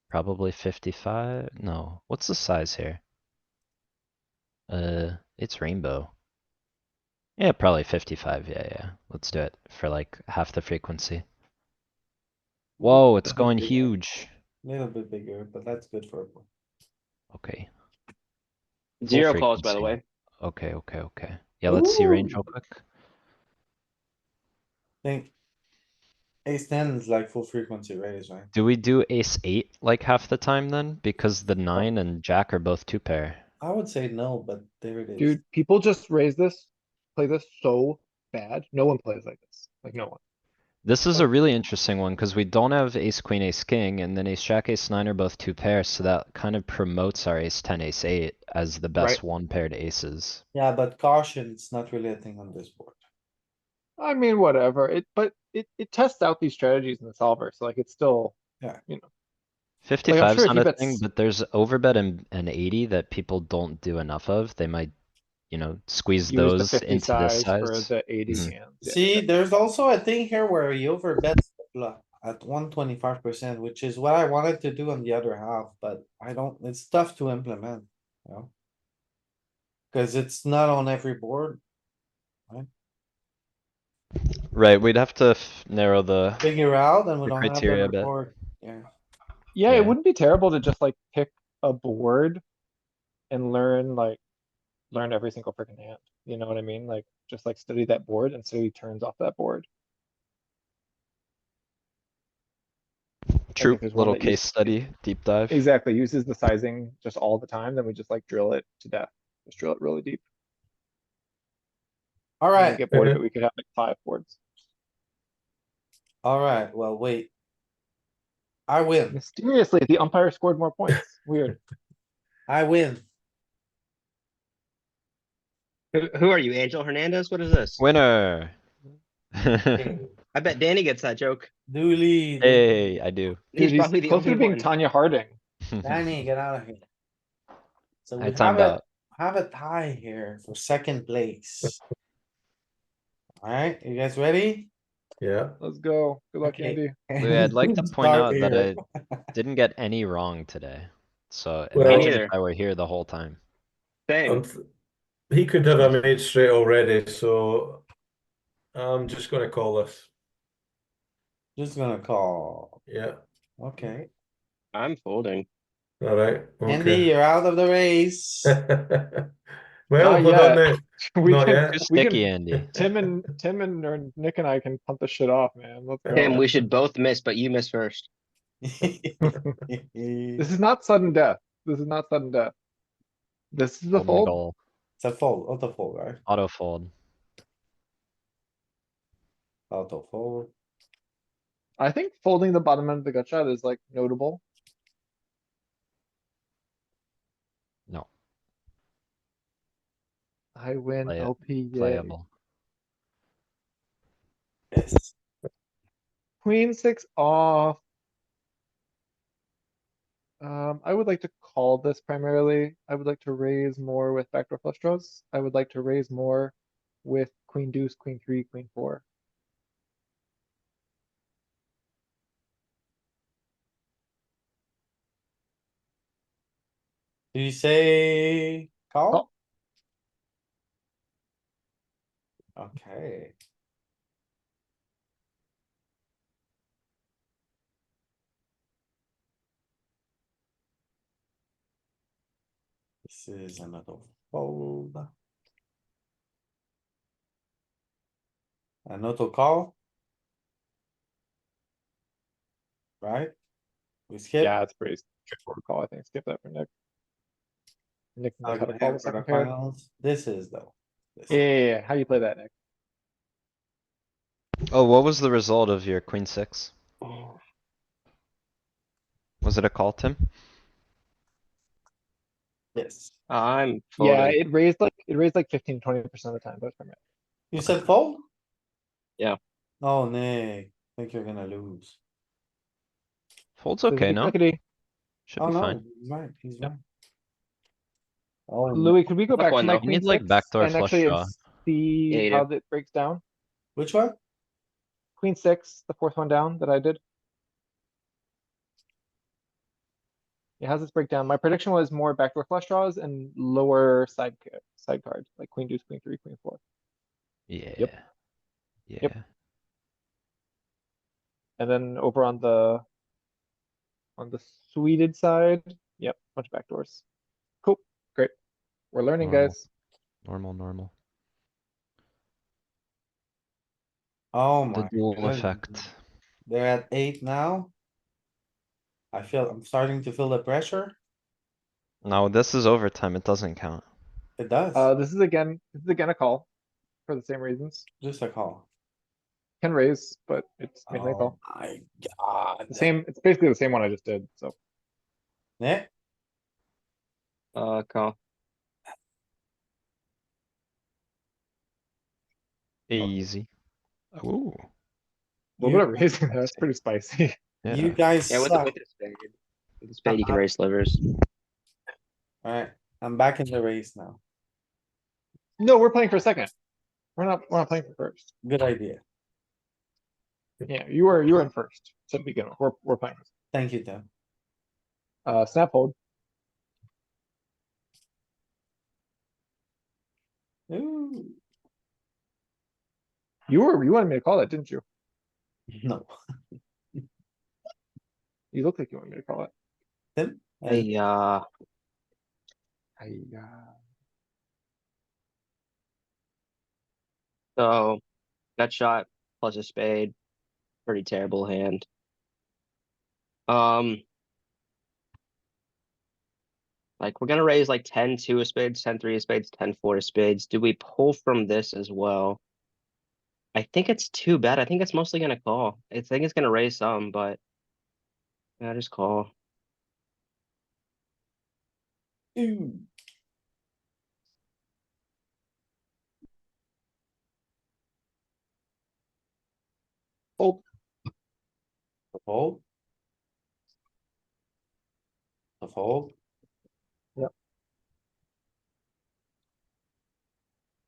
probably 55, no, what's the size here? It's rainbow. Yeah, probably 55, yeah, let's do it for like half the frequency. Whoa, it's going huge. Little bit bigger, but that's good for. Okay. Full 0 calls, by the frequency. way. Okay. Yeah, let's see range Ooh. real quick. Think. Ace ten is like full frequency raise, right? Do we do ace 8 like half the time then? Because the 9 and jack are both two pair. I would say no, but there it is. Dude, people just raise this, play this so bad. No one plays like this. Like no one. This is a really interesting one because we don't have ace queen ace king and then ace jack ace 9 are both two pairs, so that kind of promotes our ace 10 ace 8 as the best Right. one paired aces. Yeah, but caution, it's not really a thing on this board. I mean, whatever. It tests out these strategies in the solver, so like it's still, Yeah. you know. 55 is sure if not you a bet thing, s- but there's overbet and 80 that people don't do enough of. They might, squeeze Use the those 50 into this size for size. the 80 Mhm. hands. Yeah, See, there's also a thing here where he overbets the flop at 125%, which is what I wanted to do on the other half, but I don't, it's tough to implement, you know? Cause it's not on every board. Right, we'd have to narrow the, Figure out and we The don't have criteria a the bit. report, yeah. Yeah, Yeah. it wouldn't be terrible to just like pick a board and learn every single freaking hand. You know what I mean? Like just like study that board and study turns off that board. true, if there's one little that case study, deep dive. Exactly, uses the sizing just all the time, then we just like drill it to death. Just drill it really deep. And we Alright, get bored of it, we could have like 5 boards. alright, well, wait. I win, Mysteriously, the umpire scored more points. Weird. I win. Who are you, Angel Hernandez? What is this? Winner! I bet Danny gets that joke. Dooley, Hey, I do. Dude, He's probably the closer only to being one. Tanya Harding. Danny, get out of here. So I we timed out. have a tie here for second place. Alright, you guys ready? Yeah. Let's go. Good luck, Okay. Andy. Louis, I'd like to point Start out that here. I didn't get any wrong today. So Well- imagine if neither. I were here the whole time. Same. He could have a mate straight already, so I'm just gonna call this. Just gonna call. Yeah, Okay. I'm folding. all right, Andy, okay. you're out of the race. Well, Not hold on yet. there. We Not can, yet. Too we sticky, can, Andy. Tim and or Nick and I can punt this shit off, man. Let's Tim, go. we should both miss, but you miss first. This is not sudden death. This is not sudden death. This is the Fold my fold. goal. It's a fold, auto fold, right? Auto fold. Auto fold. I think folding the bottom end of the gut shot is like notable. No, I win play it. LP, yay. Playable. Yes. Queen six off. I would like to call this primarily. I would like to raise more with backdoor flush draws. I would like to raise more with queen deuce, queen three, queen four. Do you say call? Call. Okay. This is another fold. An auto call. Right? We skip. Yeah, it's pretty straightforward call. I think skip that for Nick. Nick knows how to Okay, call the for the second pair. finals. This is though. This Yeah, is- yeah, yeah. How you play that, Nick? Oh, what was the result of your queen six? Was it a call, Tim? Yes. I'm Yeah, folding. it raised like 15-20% of the time, but primarily. You said fold? Yeah. Oh, Nick, I think you're gonna lose. Fold's okay, no? Clickety. Should Oh, be no, fine. he's right, he's Yep. right. Oh, Louis, could we go Tough back to one, my though. You need queen like six backdoor and flush actually draw. see Yeah, you how do. that breaks down? which one? Queen six, the fourth one down that I did. Yeah, how's this break down? My prediction was more backdoor flush draws and lower side cards, like queen deuce, queen three, queen four. Yeah. Yep. Yeah. And then over on the suited side, yep, bunch of backdoors. Cool, great. We're learning, Normal. guys. Normal. Oh The my dual goodness. effect. They're at 8 now. I'm starting to feel the pressure. No, this is overtime. It doesn't count. It does, This is again a call for the same reasons. just a call. Can raise, but it's mainly a Oh call. my god. It's basically the same one I just did, so. Nick, Call. Easy. Ooh. A little bit of you, raising there, that's pretty spicy. you Yeah. guys Yeah, with suck. the spade. With the spade, you can raise slivers. Alright, I'm back in the race now. No, we're playing for second. We're not playing for first. Good idea. Yeah, you were in first to begin with. We're playing. Thank you, Tim. Snap hold. Ooh, You wanted me to call that, didn't you? no, You look like you wanted me to call it. Tim. Hey, so gut shot plus a spade. Pretty terrible hand. Like we're gonna raise like 10-2 of spades, 10-3 of spades, 10-4 of spades. Do we pull from this as well? I think it's too bad. I think it's mostly gonna call. I think it's gonna raise some, but yeah, just call. Ooh, Fold. the fold. The fold. Yep.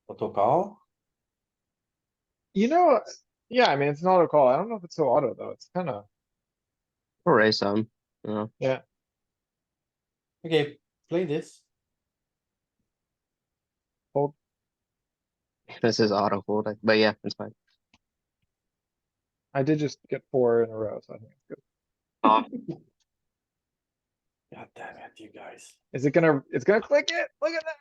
Auto call. You know, yeah, I mean, it's an auto call. I don't know if it's so auto though. It's kind of, We'll raise some. Yeah. yeah. Okay, play this. fold. This is auto fold, but yeah, it's fine. I did just get 4 in a row, so I think it's good. God damn it, you guys. Is it it's gonna click it? Look at that.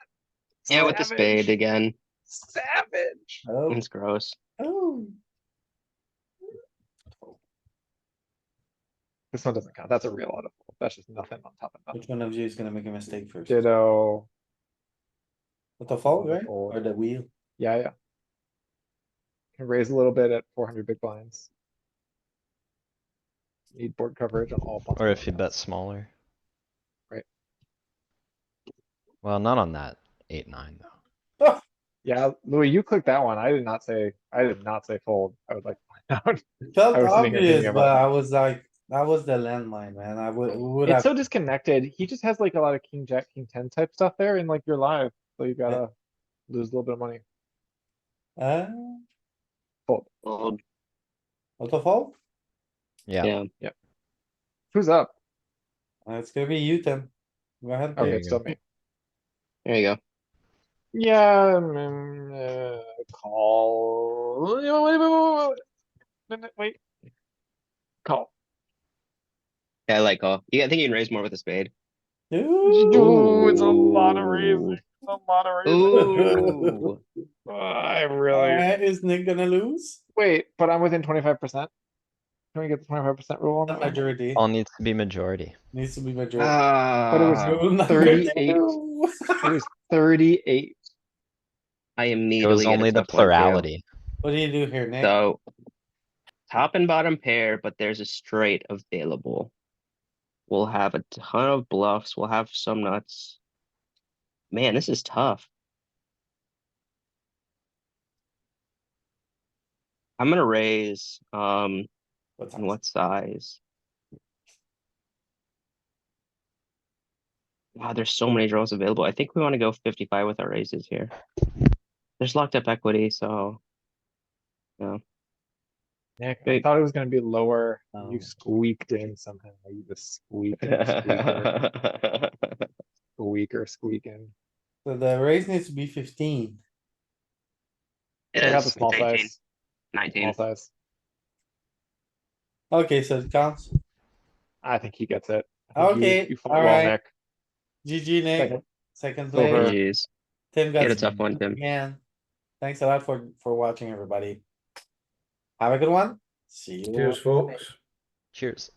Yeah, with the spade Savage. again. Savage. Oh, It's gross. oh. This one doesn't count. That's a real auto fold. That's just nothing on top of Which nothing. one of you is gonna make a mistake first? Ditto. With the fold, right? Fold. Or the wheel? Yeah, yeah. Can raise a little bit at 400 big blinds. Need board coverage on all possible. Or if you bet accounts. smaller. Right. Well, not on that 8-9 though. Oh, Yeah, Louis, you clicked that one. I did not say fold. I would like to point out. it felt I was sitting here obvious, thinking but about I it. was like, that was the landmine, man. I would It's have, so disconnected. He just has like a lot of king, jack, king 10 type stuff there and like you're live. So you gotta lose a little bit of money. uh, Fold. Fold. auto fold? Yeah. Yeah. Who's up? It's gonna be you, Tim. Go ahead, Okay, you play. it's still me. There you go. Yeah, call. Wait. Call. Yeah, I like call. Yeah, I think you can raise more with a spade. Ooh, it's a lot of raising. Ooh. It's a lot of raising. Ooh. I really, Alright, is Nick gonna lose? wait, but I'm within 25%. Can we get the 25% rule on The that one? majority, All needs to be majority. needs to be majority. But it was Ah, Rule number 38. two. It was 38. I It immediately was get a only the tough one too. plurality. What do you do here, Nick? So top and bottom pair, but there's a straight available. We'll have a ton of bluffs. We'll have some nuts. Man, this is tough. I'm gonna raise, What's and what size? Wow, there's so many draws available. I think we want to go 55 with our raises here. There's locked up equity, so Nick, I Wait. thought it was gonna be lower. Oh. You squeaked in somehow. You just squeaking, squeaker, squeaking. So the raise needs to be 15. It Check out the is. small It's 18, size. 19. Small size. Okay, so it counts. I think he gets it. I think Okay, you fought well, alright. Nick. GG, Nick. Second. Second Silver. place. GG's. Tim got Get a tough one, Tim. again. Thanks a lot for watching, everybody. Have a good one. See you. Cheers, folks. Cheers.